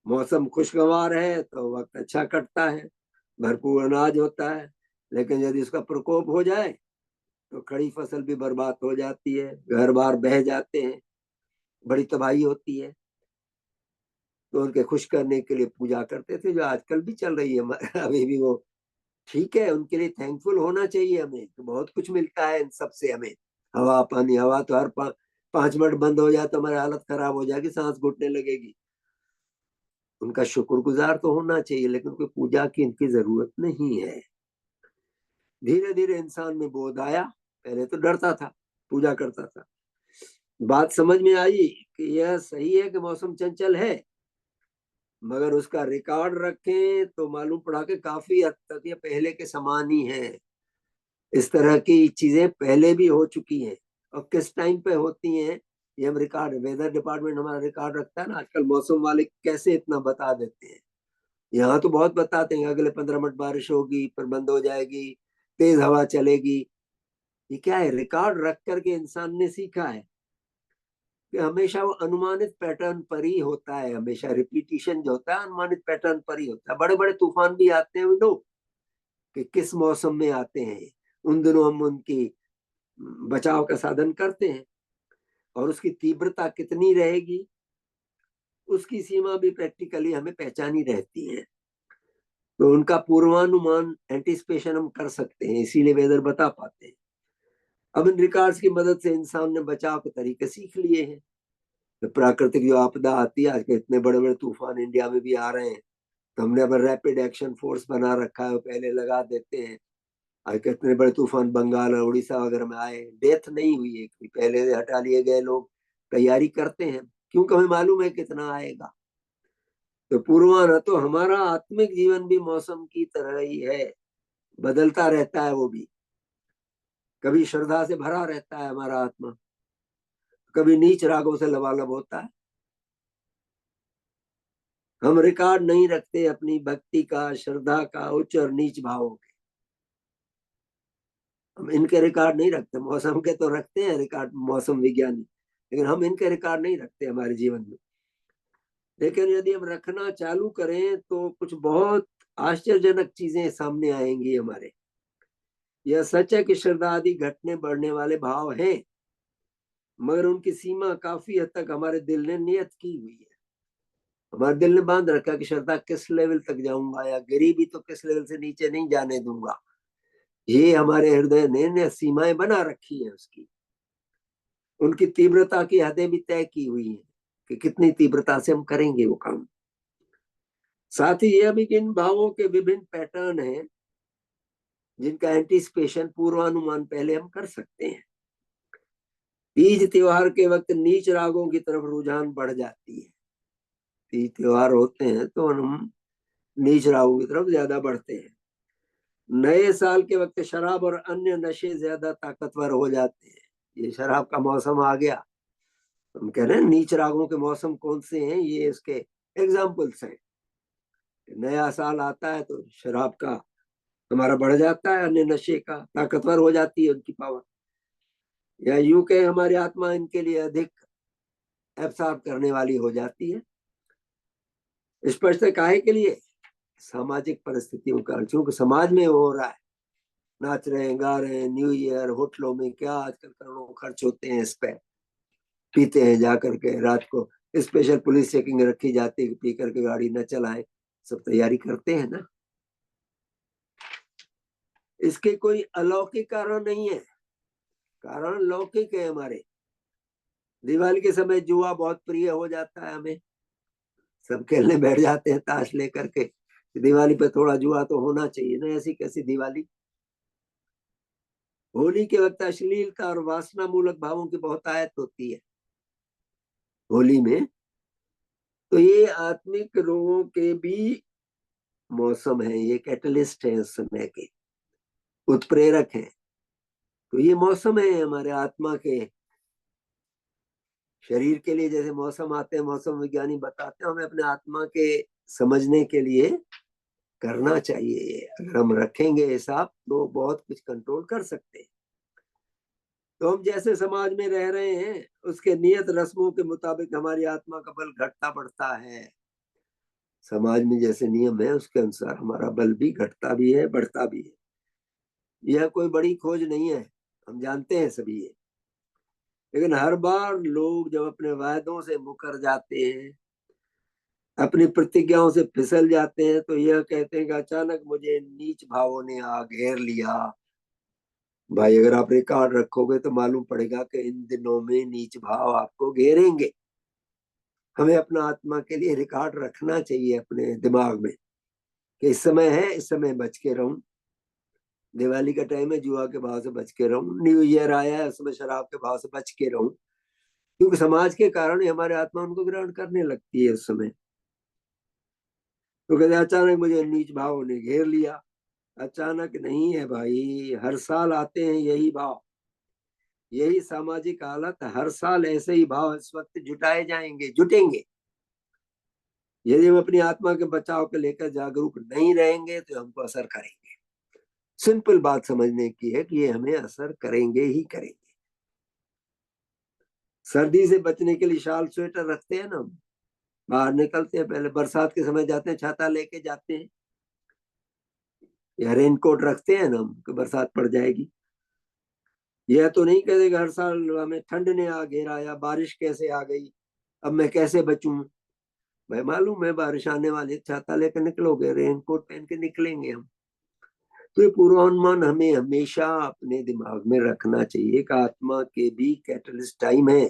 मौसम खुशगवार है तो वक्त अच्छा कटता है, भरपूर अनाज होता है, लेकिन यदि उसका प्रकोप हो जाए तो खड़ी फसल भी बर्बाद हो जाती है, घर बार बह जाते हैं, बड़ी तबाही होती है। तो उनके खुश करने के लिए पूजा करते थे, जो आजकल भी चल रही है अभी भी वो ठीक है, उनके लिए थैंकफुल होना चाहिए हमें, तो बहुत कुछ मिलता है इन सब से हमें। हवा, पानी, हवा तो हर 5 मिनट बंद हो जाए तो हमारी हालत खराब हो जाएगी, सांस घुटने लगेगी। उनका शुक्रगुजार तो होना चाहिए, लेकिन कोई पूजा की इनकी जरूरत नहीं है। धीरे धीरे इंसान में बोध आया, पहले तो डरता था, पूजा करता था, बात समझ में आई कि यह सही है कि मौसम चंचल है, मगर उसका रिकॉर्ड रखें तो मालूम पड़ा कि काफी हद तक ये पहले के समान ही है। इस तरह की चीजें पहले भी हो चुकी हैं, और किस टाइम पे होती हैं ये हम रिकॉर्ड, वेदर डिपार्टमेंट हमारा रिकॉर्ड रखता है ना, आजकल मौसम वाले कैसे इतना बता देते हैं। यहाँ तो बहुत बताते हैं, अगले 15 मिनट बारिश होगी, फिर बंद हो जाएगी, तेज हवा चलेगी। ये क्या है, रिकॉर्ड रख करके इंसान ने सीखा है कि हमेशा वो अनुमानित पैटर्न पर ही होता है, हमेशा रिपीटिशन जो होता है अनुमानित पैटर्न पर ही होता है। बड़े बड़े तूफान भी आते हैं, वो कि किस मौसम में आते हैं, उन दिनों हम उनकी बचाव का साधन करते हैं, और उसकी तीव्रता कितनी रहेगी उसकी सीमा भी प्रैक्टिकली हमें पहचानी रहती है। तो उनका पूर्वानुमान, एंटिसिपेशन हम कर सकते हैं, इसीलिए वेदर बता पाते हैं। अब इन रिकॉर्ड्स की मदद से इंसान ने बचाव के तरीके सीख लिए हैं। तो प्राकृतिक जो आपदा आती है, आजकल इतने बड़े बड़े तूफान इंडिया में भी आ रहे हैं, तो हमने अब रैपिड एक्शन फोर्स बना रखा है, पहले लगा देते हैं। आज कितने बड़े तूफान बंगाल और उड़ीसा वगैरह में आए, डेथ नहीं हुई है, पहले हटा लिए गए लोग, तैयारी करते हैं, क्योंकि हमें मालूम है कितना आएगा। तो पूर्वाना तो हमारा आत्मिक जीवन भी मौसम की तरह ही है, बदलता रहता है। वो भी कभी श्रद्धा से भरा रहता है हमारा आत्मा, कभी नीच रागों से लबालब होता है। हम रिकॉर्ड नहीं रखते अपनी भक्ति का, श्रद्धा का, उच्च और नीच भावों के। हम इनके रिकॉर्ड नहीं रखते। मौसम के तो रखते हैं रिकॉर्ड मौसम विज्ञानी, लेकिन हम इनके रिकॉर्ड नहीं रखते हमारे जीवन में। लेकिन यदि हम रखना चालू करें तो कुछ बहुत आश्चर्यजनक चीजें सामने आएंगी हमारे। यह सच है कि श्रद्धा आदि घटने बढ़ने वाले भाव हैं, मगर उनकी सीमा काफी हद तक हमारे दिल ने नियत की हुई है। हमारे दिल ने बांध रखा कि श्रद्धा किस लेवल तक जाऊंगा, या गरीबी तो किस लेवल से नीचे नहीं जाने दूंगा। ये हमारे हृदय ने सीमाएं बना रखी है उसकी। उनकी तीव्रता की हदें भी तय की हुई हैं कि कितनी तीव्रता से हम करेंगे वो काम। साथ ही यह भी कि इन भावों के विभिन्न पैटर्न हैं जिनका एंटीसिपेशन, पूर्वानुमान पहले हम कर सकते हैं। तीज त्योहार के वक्त नीच रागों की तरफ रुझान बढ़ जाती है। तीज त्योहार होते हैं तो हम नीच रागों की तरफ ज्यादा बढ़ते हैं। नए साल के वक्त शराब और अन्य नशे ज्यादा ताकतवर हो जाते हैं। ये शराब का मौसम आ गया, हम कह रहे हैं नीच रागों के मौसम कौन से हैं, ये इसके एग्जाम्पल्स हैं। नया साल आता है तो शराब का हमारा बढ़ जाता है, अन्य नशे का ताकतवर हो जाती है उनकी पावर। या यूं कहे हमारी आत्मा इनके लिए अधिक एब्सॉर्ब करने वाली हो जाती है। स्पष्ट काहे के लिए? सामाजिक परिस्थितियों का, क्योंकि समाज में हो रहा है, नाच रहे हैं, गा रहे हैं, न्यू ईयर, होटलों में क्या आजकल करोड़ों खर्च होते हैं इस पे। पीते हैं जाकर के, रात को स्पेशल पुलिस चेकिंग रखी जाती है, पी करके गाड़ी न चलाएं, सब तैयारी करते हैं ना। इसके कोई अलौकिक कारण नहीं है, कारण लौकिक है हमारे। दिवाली के समय जुआ बहुत प्रिय हो जाता है हमें, सब खेलने बैठ जाते हैं ताश लेकर के। दिवाली पे थोड़ा जुआ तो होना चाहिए ना, ऐसी कैसी दिवाली। होली के वक्त अश्लीलता और वासना मूलक भावों की बहुत आयत होती है होली में। तो ये आत्मिक रोगों के भी मौसम है, ये कैटलिस्ट है उस समय के, उत्प्रेरक है। तो ये मौसम है हमारे आत्मा के। शरीर के लिए जैसे मौसम आते हैं, मौसम विज्ञानी बताते हैं, हमें अपने आत्मा के समझने के लिए करना चाहिए। अगर हम रखेंगे हिसाब तो बहुत कुछ कंट्रोल कर सकते हैं। तो हम जैसे समाज में रह रहे हैं उसके नियत रस्मों के मुताबिक हमारी आत्मा का बल घटता बढ़ता है। समाज में जैसे नियम है उसके अनुसार हमारा बल भी घटता भी है, बढ़ता भी है। यह कोई बड़ी खोज नहीं है, हम जानते हैं सभी ये। लेकिन हर बार लोग जब अपने वायदों से मुकर जाते हैं, अपनी प्रतिज्ञाओं से फिसल जाते हैं, तो यह कहते हैं कि अचानक मुझे नीच भावों ने आ घेर लिया। भाई अगर आप रिकॉर्ड रखोगे तो मालूम पड़ेगा कि इन दिनों में नीच भाव आपको घेरेंगे। हमें अपना आत्मा के लिए रिकॉर्ड रखना चाहिए अपने दिमाग में कि इस समय है, इस समय बच के रहूं। दिवाली का टाइम है, जुआ के भाव से बच के रहूं। न्यू ईयर आया है, उसमें शराब के भाव से बच के रहूं, क्योंकि समाज के कारण ही हमारे आत्मा उनको ग्रहण करने लगती है उस समय। तो कहते अचानक मुझे नीच भाव ने घेर लिया। अचानक नहीं है भाई, हर साल आते हैं यही भाव, यही सामाजिक हालत। हर साल ऐसे ही भाव इस वक्त जुटाए जाएंगे, जुटेंगे। यदि हम अपनी आत्मा के बचाव को लेकर जागरूक नहीं रहेंगे तो हमको असर करेंगे। सिंपल बात समझने की है कि ये हमें असर करेंगे ही करेंगे। सर्दी से बचने के लिए शाल स्वेटर रखते हैं ना, हम बाहर निकलते हैं, पहले बरसात के समय जाते हैं छाता लेके जाते हैं, या रेनकोट रखते हैं ना हम कि बरसात पड़ जाएगी। यह तो नहीं कहते कि हर साल हमें ठंड ने आ घेरा या बारिश कैसे आ गई, अब मैं कैसे बचूं। भाई मालूम है बारिश आने वाली, छाता लेकर निकलोगे, रेनकोट पहन के निकलेंगे हम। तो ये पूर्वानुमान हमें हमेशा अपने दिमाग में रखना चाहिए कि आत्मा के भी कैटलिस्ट टाइम है,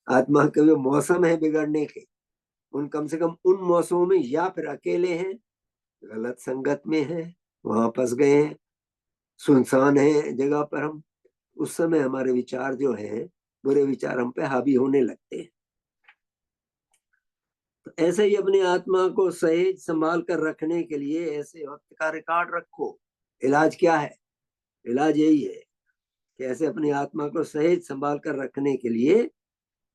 आत्मा के भी मौसम है बिगड़ने के। उन कम से कम उन मौसमों में या फिर अकेले हैं, गलत संगत में हैं, वहां फंस गए हैं, सुनसान है जगह पर हम, उस समय हमारे विचार जो है बुरे विचार हम पे हावी होने लगते हैं। तो ऐसे ही अपनी आत्मा को सहेज संभाल कर रखने के लिए ऐसे वक्त का रिकॉर्ड रखो। इलाज क्या है? इलाज यही है कि ऐसे अपनी आत्मा को सहेज संभाल कर रखने के लिए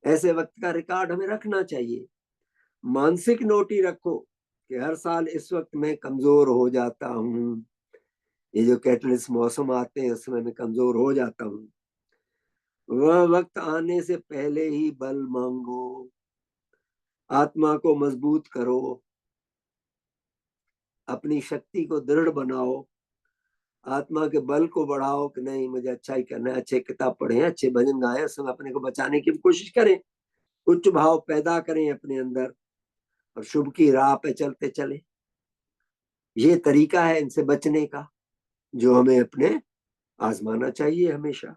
ऐसे वक्त का रिकॉर्ड हमें रखना चाहिए। मानसिक नोट रखो कि हर साल इस वक्त मैं कमजोर हो जाता हूँ। ये जो कैटलिस्ट मौसम आते हैं उसमें मैं कमजोर हो जाता हूँ। वह वक्त आने से पहले ही बल मांगो, आत्मा को मजबूत करो, अपनी शक्ति को दृढ़ बनाओ, आत्मा के बल को बढ़ाओ कि नहीं मुझे अच्छा ही करना है, अच्छे किताब पढ़े, अच्छे भजन गाए, उसमें अपने को बचाने की कोशिश करें, उच्च भाव पैदा करें अपने अंदर और शुभ की राह पे चलते चले। ये तरीका है इनसे बचने का जो हमें अपने आजमाना चाहिए हमेशा।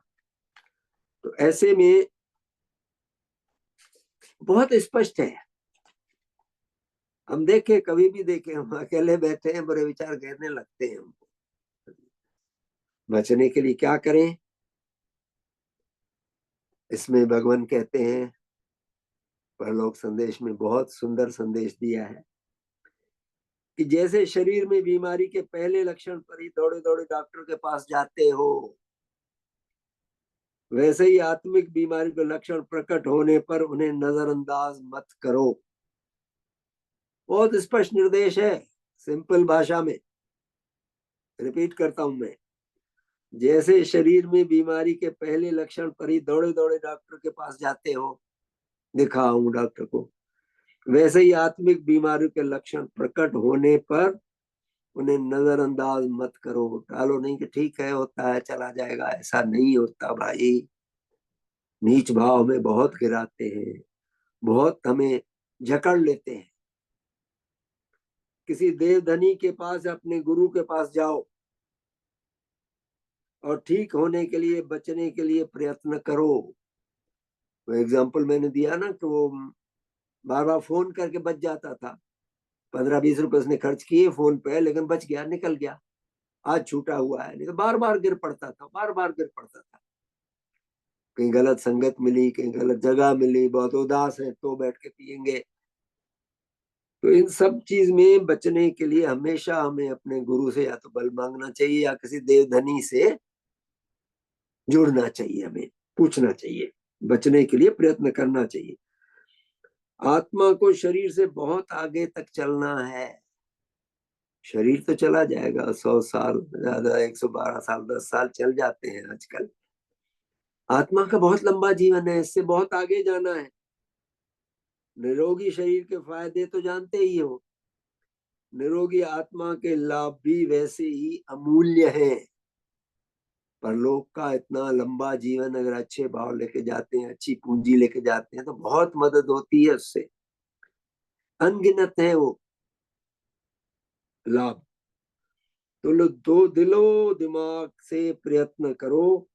तो ऐसे में बहुत स्पष्ट है, हम देखें कभी भी देखें, हम अकेले बैठे हैं बुरे विचार घेरने लगते हैं हमको। बचने के लिए क्या करें? इसमें भगवान कहते हैं, परलोक संदेश में बहुत सुंदर संदेश दिया है कि जैसे शरीर में बीमारी के पहले लक्षण पर ही दौड़े दौड़े डॉक्टर के पास जाते हो, वैसे ही आत्मिक बीमारी के लक्षण प्रकट होने पर उन्हें नजरअंदाज मत करो। बहुत स्पष्ट निर्देश है, सिंपल भाषा में रिपीट करता हूं मैं। जैसे शरीर में बीमारी के पहले लक्षण पर ही दौड़े दौड़े डॉक्टर के पास जाते हो, दिखाऊं डॉक्टर को, वैसे ही आत्मिक बीमारी के लक्षण प्रकट होने पर उन्हें नजरअंदाज मत करो। टालो नहीं कि ठीक है होता है चला जाएगा, ऐसा नहीं होता भाई। नीच भाव में बहुत गिराते हैं, बहुत हमें जकड़ लेते हैं। किसी देवधनी के पास, अपने गुरु के पास जाओ और ठीक होने के लिए, बचने के लिए प्रयत्न करो। वो एग्जाम्पल मैंने दिया ना कि वो बार बार फोन करके बच जाता था, 15-20 रुपए उसने खर्च किए फोन पे, लेकिन बच गया, निकल गया, आज छूटा हुआ है। नहीं तो बार बार गिर पड़ता था, बार बार गिर पड़ता था। कहीं गलत संगत मिली, कहीं गलत जगह मिली, बहुत उदास है तो बैठ के पियेंगे। तो इन सब चीज में बचने के लिए हमेशा हमें अपने गुरु से या तो बल मांगना चाहिए या किसी देवधनी से जुड़ना चाहिए, हमें पूछना चाहिए, बचने के लिए प्रयत्न करना चाहिए। आत्मा को शरीर से बहुत आगे तक चलना है। शरीर तो चला जाएगा, 100 साल, ज्यादा 112 साल, 10 साल चल जाते हैं आजकल। आत्मा का बहुत लंबा जीवन है, इससे बहुत आगे जाना है। निरोगी शरीर के फायदे तो जानते ही हो, निरोगी आत्मा के लाभ भी वैसे ही अमूल्य हैं। परलोक का इतना लंबा जीवन अगर अच्छे भाव लेके जाते हैं, अच्छी पूंजी लेके जाते हैं तो बहुत मदद होती है उससे, अनगिनत है वो लाभ। तो दो दिलो दिमाग से प्रयत्न करो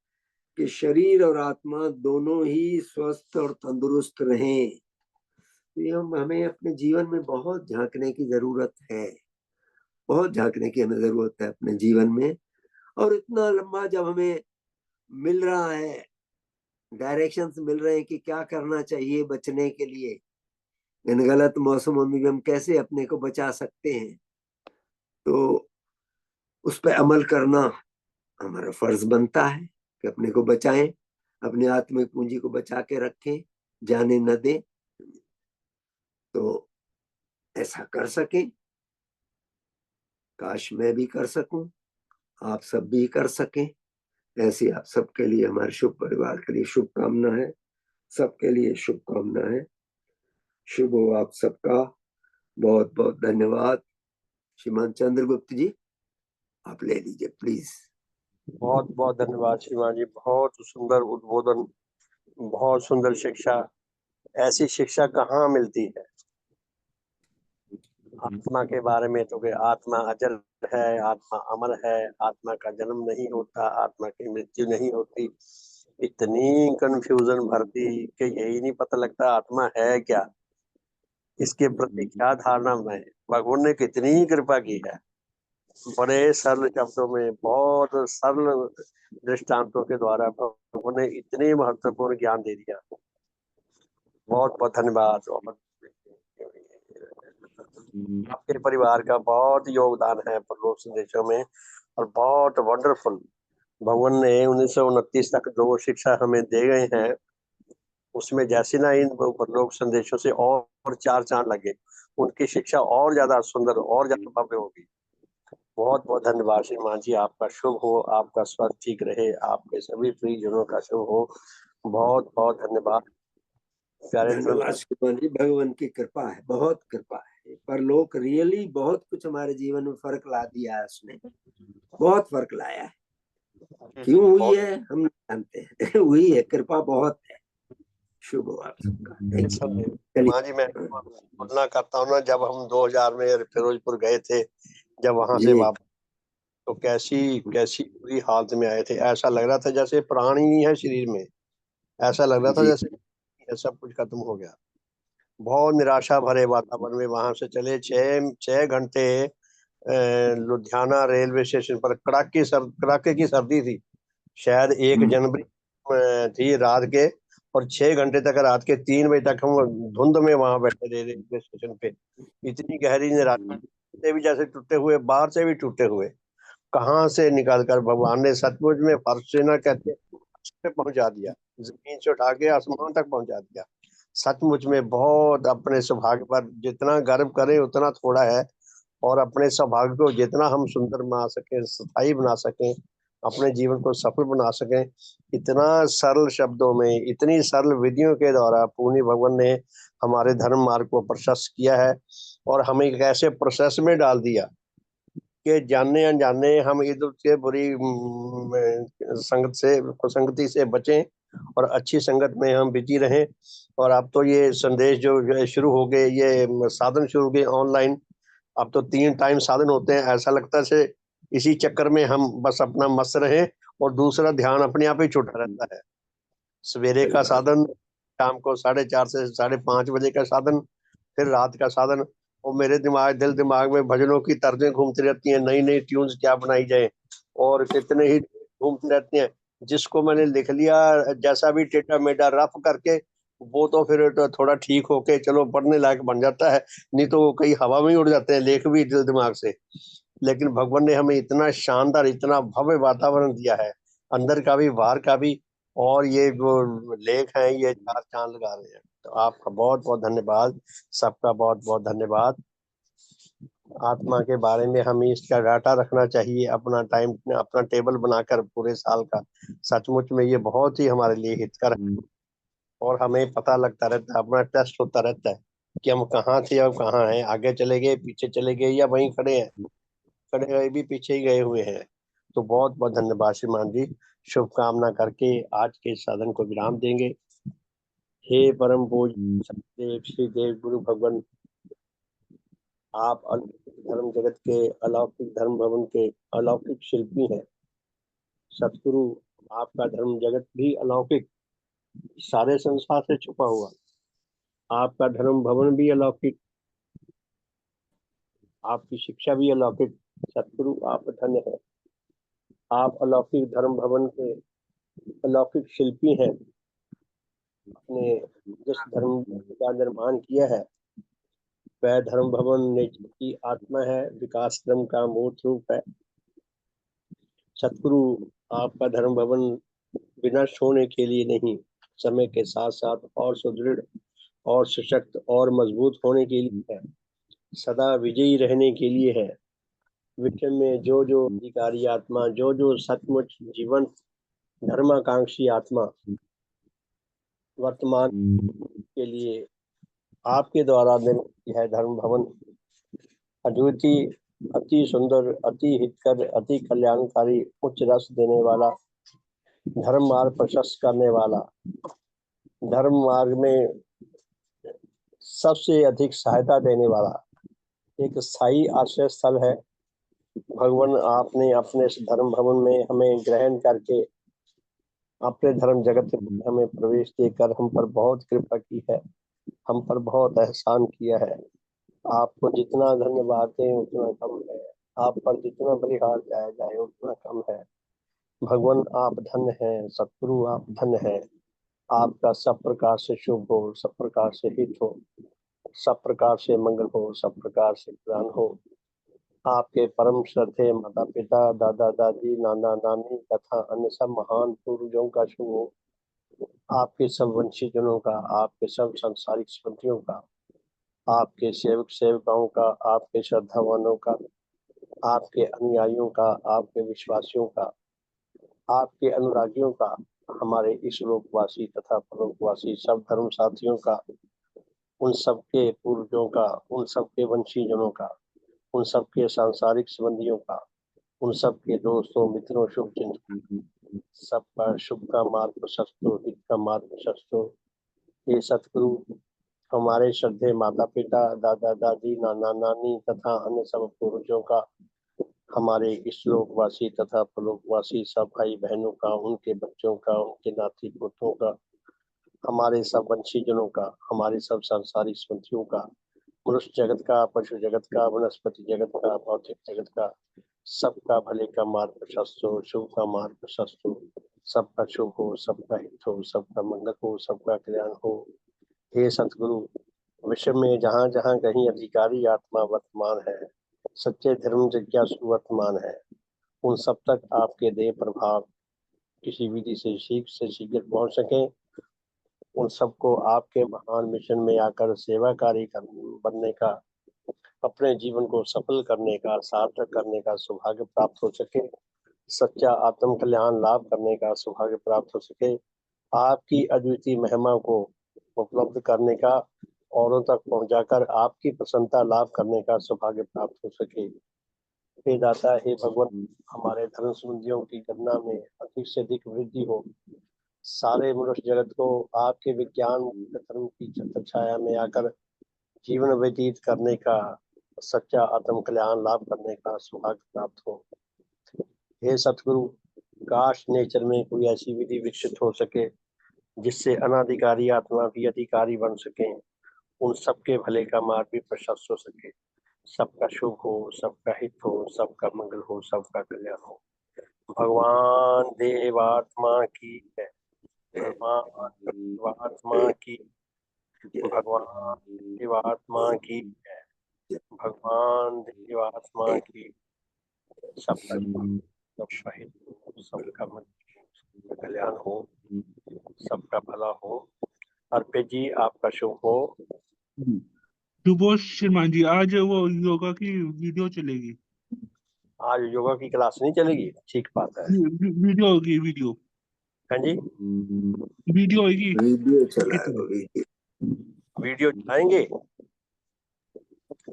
कि शरीर और आत्मा दोनों ही स्वस्थ और तंदुरुस्त रहें। तो हमें अपने जीवन में बहुत झांकने की जरूरत है, बहुत झांकने की हमें जरूरत है अपने जीवन में। और इतना लंबा जब हमें मिल रहा है, डायरेक्शंस मिल रहे हैं कि क्या करना चाहिए बचने के लिए, इन गलत मौसमों में भी हम कैसे अपने को बचा सकते हैं, तो उस पर अमल करना हमारा फर्ज बनता है कि अपने को बचाएं, अपने आत्मिक पूंजी को बचा के रखें, जाने न दें। तो ऐसा कर सकें, काश मैं भी कर सकूं, आप सब भी कर सकें। ऐसी आप सबके लिए, हमारे शुभ परिवार के लिए शुभकामना है, सबके लिए शुभकामना है। शुभ हो आप सबका। बहुत बहुत धन्यवाद। श्रीमान चंद्रगुप्त जी, आप ले लीजिए प्लीज। बहुत बहुत धन्यवाद श्रीमान जी, बहुत सुंदर उद्बोधन, बहुत सुंदर शिक्षा। ऐसी शिक्षा कहाँ मिलती है आत्मा के बारे में, तो कि आत्मा अजल है, आत्मा अमर है, आत्मा का जन्म नहीं होता, आत्मा की मृत्यु नहीं होती। इतनी कंफ्यूजन भरती कि यही नहीं पता लगता आत्मा है क्या, इसके प्रति क्या धारणा है। भगवान ने कितनी कृपा की है, बड़े सरल शब्दों में, बहुत सरल दृष्टांतों के द्वारा प्रभु ने इतने महत्वपूर्ण ज्ञान दे दिया। बहुत बहुत धन्यवाद। और आपके परिवार का बहुत योगदान है परलोक संदेशों में, और बहुत वंडरफुल। भगवान ने 1929 तक जो शिक्षा हमें दे गए हैं, उसमें जैसे ना इन परलोक संदेशों से और चार चांद लगे, उनकी शिक्षा और ज्यादा सुंदर और ज्यादा भव्य होगी। बहुत बहुत धन्यवाद श्रीमान जी, आपका शुभ हो, आपका स्वास्थ्य ठीक रहे, आपके सभी प्रियजनों का शुभ हो। बहुत बहुत धन्यवाद प्यारे धन्यवाद श्रीमान जी, भगवान की कृपा है, बहुत कृपा है। परलोक रियली बहुत कुछ हमारे जीवन में फर्क ला दिया है, उसने बहुत फर्क लाया है। क्यों हुई है हम नहीं जानते हैं हुई है, कृपा बहुत है। शुभ हो आप सबका। Thank you. माँ जी, मैं तुलना करता हूँ ना, जब हम 2000 में फिरोजपुर गए थे, जब वहां से वापस, तो कैसी कैसी बुरी हालत में आए थे। ऐसा लग रहा था जैसे प्राण ही नहीं है शरीर में, ऐसा लग रहा था जैसे सब कुछ खत्म हो गया। बहुत निराशा भरे वातावरण में वहां से चले। 6 घंटे लुधियाना रेलवे स्टेशन पर कड़ाके की सर्दी थी। शायद 1 जनवरी थी रात के, और 6 घंटे तक, रात के 3 बजे तक हम धुंध में वहां बैठे रहे रेलवे स्टेशन पे। इतनी गहरी निराशा से भी, जैसे टूटे हुए, बाहर से भी टूटे हुए। कहाँ से निकाल कर भगवान ने सचमुच में फर्श से ना कहते पे पहुंचा दिया, जमीन से उठा के आसमान तक पहुंचा दिया। सचमुच में बहुत अपने सौभाग्य पर जितना गर्व करें उतना थोड़ा है, और अपने सौभाग्य को जितना हम सुंदर बना सकें, स्थायी बना सकें, अपने जीवन को सफल बना सकें, इतना सरल शब्दों में, इतनी सरल विधियों के द्वारा पुण्य भगवान ने हमारे धर्म मार्ग को प्रशस्त किया है, और हमें एक ऐसे प्रोसेस में डाल दिया कि जाने अनजाने हम इधर से बुरी संगत से, कुसंगति से बचें, और अच्छी संगत में हम बिजी रहें। और अब तो ये संदेश जो शुरू हो गए, ये साधन शुरू हो गए ऑनलाइन। अब तो 3 टाइम साधन होते हैं। ऐसा लगता है इसी चक्कर में हम बस अपना मस्त रहे, और दूसरा ध्यान अपने आप ही छूटा रहता है। सवेरे का साधन, शाम को 4:30 से 5:30 का साधन, फिर रात का साधन। और मेरे दिमाग में भजनों की तर्जें घूमती रहती हैं, नई नई ट्यून्स क्या बनाई जाए, और कितने ही घूमती रहती हैं। जिसको मैंने लिख लिया जैसा भी टेढ़ा मेढ़ा रफ करके, वो तो फिर तो थोड़ा ठीक होके चलो पढ़ने लायक बन जाता है, नहीं तो वो कई हवा में ही उड़ जाते हैं लेख भी दिल दिमाग से। लेकिन भगवान ने हमें इतना शानदार, इतना भव्य वातावरण दिया है, अंदर का भी बाहर का भी। और ये जो लेख हैं, ये 4 चांद लगा रहे हैं। तो आपका बहुत बहुत धन्यवाद, सबका बहुत बहुत धन्यवाद। आत्मा के बारे में हमें इसका डाटा रखना चाहिए, अपना टाइम, अपना टेबल बनाकर पूरे साल का। सचमुच में ये बहुत ही हमारे लिए हितकर है, और हमें पता लगता रहता है, अपना टेस्ट होता रहता है कि हम कहाँ थे, अब कहाँ हैं, आगे चले गए, पीछे चले गए, या वहीं खड़े हैं। खड़े हुए भी पीछे ही गए हुए हैं। तो बहुत बहुत धन्यवाद श्रीमान जी। शुभकामना करके आज के साधन को विराम देंगे। हे परम पूज्य सतदेव श्री देव गुरु भगवान, आप अलौकिक धर्म जगत के, अलौकिक धर्म भवन के अलौकिक शिल्पी हैं। सतगुरु, आपका धर्म जगत भी अलौकिक, सारे संसार से छुपा हुआ। आपका धर्म भवन भी अलौकिक, आपकी शिक्षा भी अलौकिक। सतगुरु, आप धन्य है। आप अलौकिक धर्म भवन के अलौकिक शिल्पी हैं। अपने जिस धर्म का निर्माण किया है, वह धर्म भवन नेचर की आत्मा है, विकास क्रम का मूर्त रूप है। सतगुरु, आपका धर्म भवन विनष्ट होने के लिए नहीं, समय के साथ साथ और सुदृढ़ और सशक्त और मजबूत होने के लिए है, सदा विजयी रहने के लिए है। विश्व में जो जो अधिकारी आत्मा, जो जो सचमुच जीवन धर्माकांक्षी आत्मा वर्तमान के लिए आपके द्वारा निर्मित है धर्म भवन, अद्वितीय, अति सुंदर, अति हितकर, अति कल्याणकारी, उच्च रस देने वाला, धर्म मार्ग प्रशस्त करने वाला, धर्म मार्ग में सबसे अधिक सहायता देने वाला एक स्थायी आश्रय स्थल है। भगवान, आपने अपने इस धर्म भवन में हमें ग्रहण करके अपने धर्म जगत में हमें प्रवेश देकर हम पर बहुत कृपा की है, हम पर बहुत एहसान किया है। आपको जितना धन्यवाद दें उतना कम है। आप पर जितना बलिहार जाया जाए उतना कम है। भगवान आप धन्य हैं, सतगुरु आप धन्य हैं। आपका सब प्रकार से शुभ हो, सब प्रकार से हित हो, सब प्रकार से मंगल हो, सब प्रकार से कल्याण हो। आपके परम श्रद्धेय माता पिता, दादा दादी, नाना नानी तथा अन्य सब महान पूर्वजों का शुभ हो। आपके सब वंशीजनों का, आपके सब सांसारिक संबंधियों का, आपके सेवक सेविकाओं का, आपके श्रद्धावानों का, आपके अनुयायियों का, आपके विश्वासियों का, आपके अनुरागियों का, हमारे इस लोकवासी तथा परलोकवासी सब धर्म साथियों का, उन सबके पूर्वजों का, उन सबके वंशीजनों का, उन सबके सांसारिक संबंधियों का, उन सबके दोस्तों मित्रों शुभचिंतकों, सबका शुभ का मार्ग प्रशस्त हो, हित का मार्ग प्रशस्त हो। ये सतगुरु हमारे श्रद्धेय माता पिता, दादा दादी, नाना नानी तथा अन्य सब पूर्वजों का, हमारे इस लोकवासी तथा परलोकवासी सब भाई बहनों का, उनके बच्चों का, उनके नाती पोतों का, हमारे सब वंशीजनों का, हमारे सब सांसारिक संबंधियों का, मनुष्य जगत का, पशु जगत का, वनस्पति जगत का, भौतिक जगत का, सबका भले का मार्ग प्रशस्त हो, शुभ का मार्ग प्रशस्त हो, सबका शुभ हो, सबका हित हो, सबका मंगल हो, सबका कल्याण हो। हे सतगुरु, विश्व में जहाँ जहाँ कहीं अधिकारी आत्मा वर्तमान है, सच्चे धर्म जिज्ञासु वर्तमान है, उन सब तक आपके देह प्रभाव किसी विधि से शीघ्र पहुंच सके। उन सबको आपके महान मिशन में आकर सेवाकारी बनने का, अपने जीवन को सफल करने का, सार्थक करने का सौभाग्य प्राप्त हो सके। सच्चा आत्म कल्याण लाभ करने का सौभाग्य प्राप्त हो सके। आपकी अद्वितीय महिमा को उपलब्ध करने का, औरों तक पहुंचाकर आपकी प्रसन्नता लाभ करने का सौभाग्य प्राप्त हो सके। हे दाता, हे भगवान, हमारे धर्म संबंधियों की गणना में अधिक से अधिक वृद्धि हो। सारे मनुष्य जगत को आपके विज्ञान धर्म की छत्र छाया में आकर जीवन व्यतीत करने का, सच्चा आत्म कल्याण लाभ करने का सौभाग्य प्राप्त हो। हे सतगुरु, काश नेचर में कोई ऐसी विधि विकसित हो सके जिससे अनाधिकारी आत्मा भी अधिकारी बन सके, उन सबके भले का मार्ग भी प्रशस्त हो सके, सबका शुभ हो, सबका हित हो, सबका मंगल हो, सबका कल्याण हो। भगवान देवात्मा की है, भगवान देवात्मा की, भगवान देवात्मा की है, भगवान देवात्मा की। सबका शुभ, सबका हित हो, सबका मंगल, सबका कल्याण हो, सबका भला हो। अर्पित जी, आपका शुभ हो। सुबोध शर्मा जी, आज वो योगा की वीडियो चलेगी। आज योगा की क्लास नहीं चलेगी? ठीक बात है। वीडियो होगी, वीडियो। हाँ जी, वीडियो होगी। वीडियो चलाएगा, वीडियो। वीडियो चलाएंगे?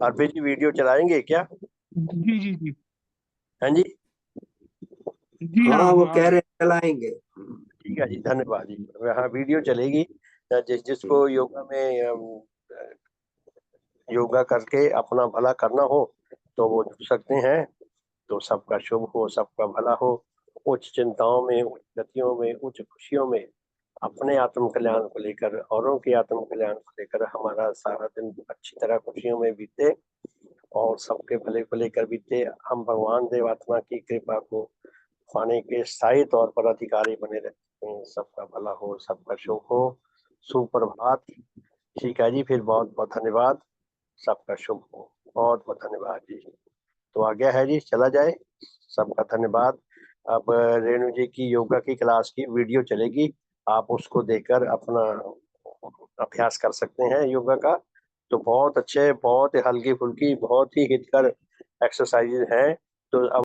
अर्पित जी वीडियो चलाएंगे क्या? जी जी जी हाँ जी, जी। हाँ, वो कह रहे हैं चलाएंगे। ठीक है जी, धन्यवाद जी। हाँ, वीडियो चलेगी। जिसको योगा में योगा करके अपना भला करना हो तो वो जुड़ सकते हैं। तो सबका शुभ हो, सबका भला हो। उच्च चिंताओं में, उच्च गतियों में, उच्च खुशियों में अपने आत्म कल्याण को लेकर, औरों के आत्म कल्याण को लेकर हमारा सारा दिन अच्छी तरह खुशियों में बीते और सबके भले को लेकर बीते। हम भगवान देवात्मा की कृपा को पाने के स्थायी तौर पर अधिकारी बने रहते हैं। सबका भला हो, सबका शुभ हो। सुप्रभात। ठीक है जी, फिर बहुत बहुत धन्यवाद। सबका शुभ हो, बहुत बहुत धन्यवाद जी। तो आ गया है जी, चला जाए। सबका धन्यवाद। अब रेणु जी की योगा की क्लास की वीडियो चलेगी, आप उसको देखकर अपना अभ्यास कर सकते हैं योगा का। तो बहुत अच्छे, बहुत हल्की फुल्की, बहुत ही हितकर एक्सरसाइज है। तो अब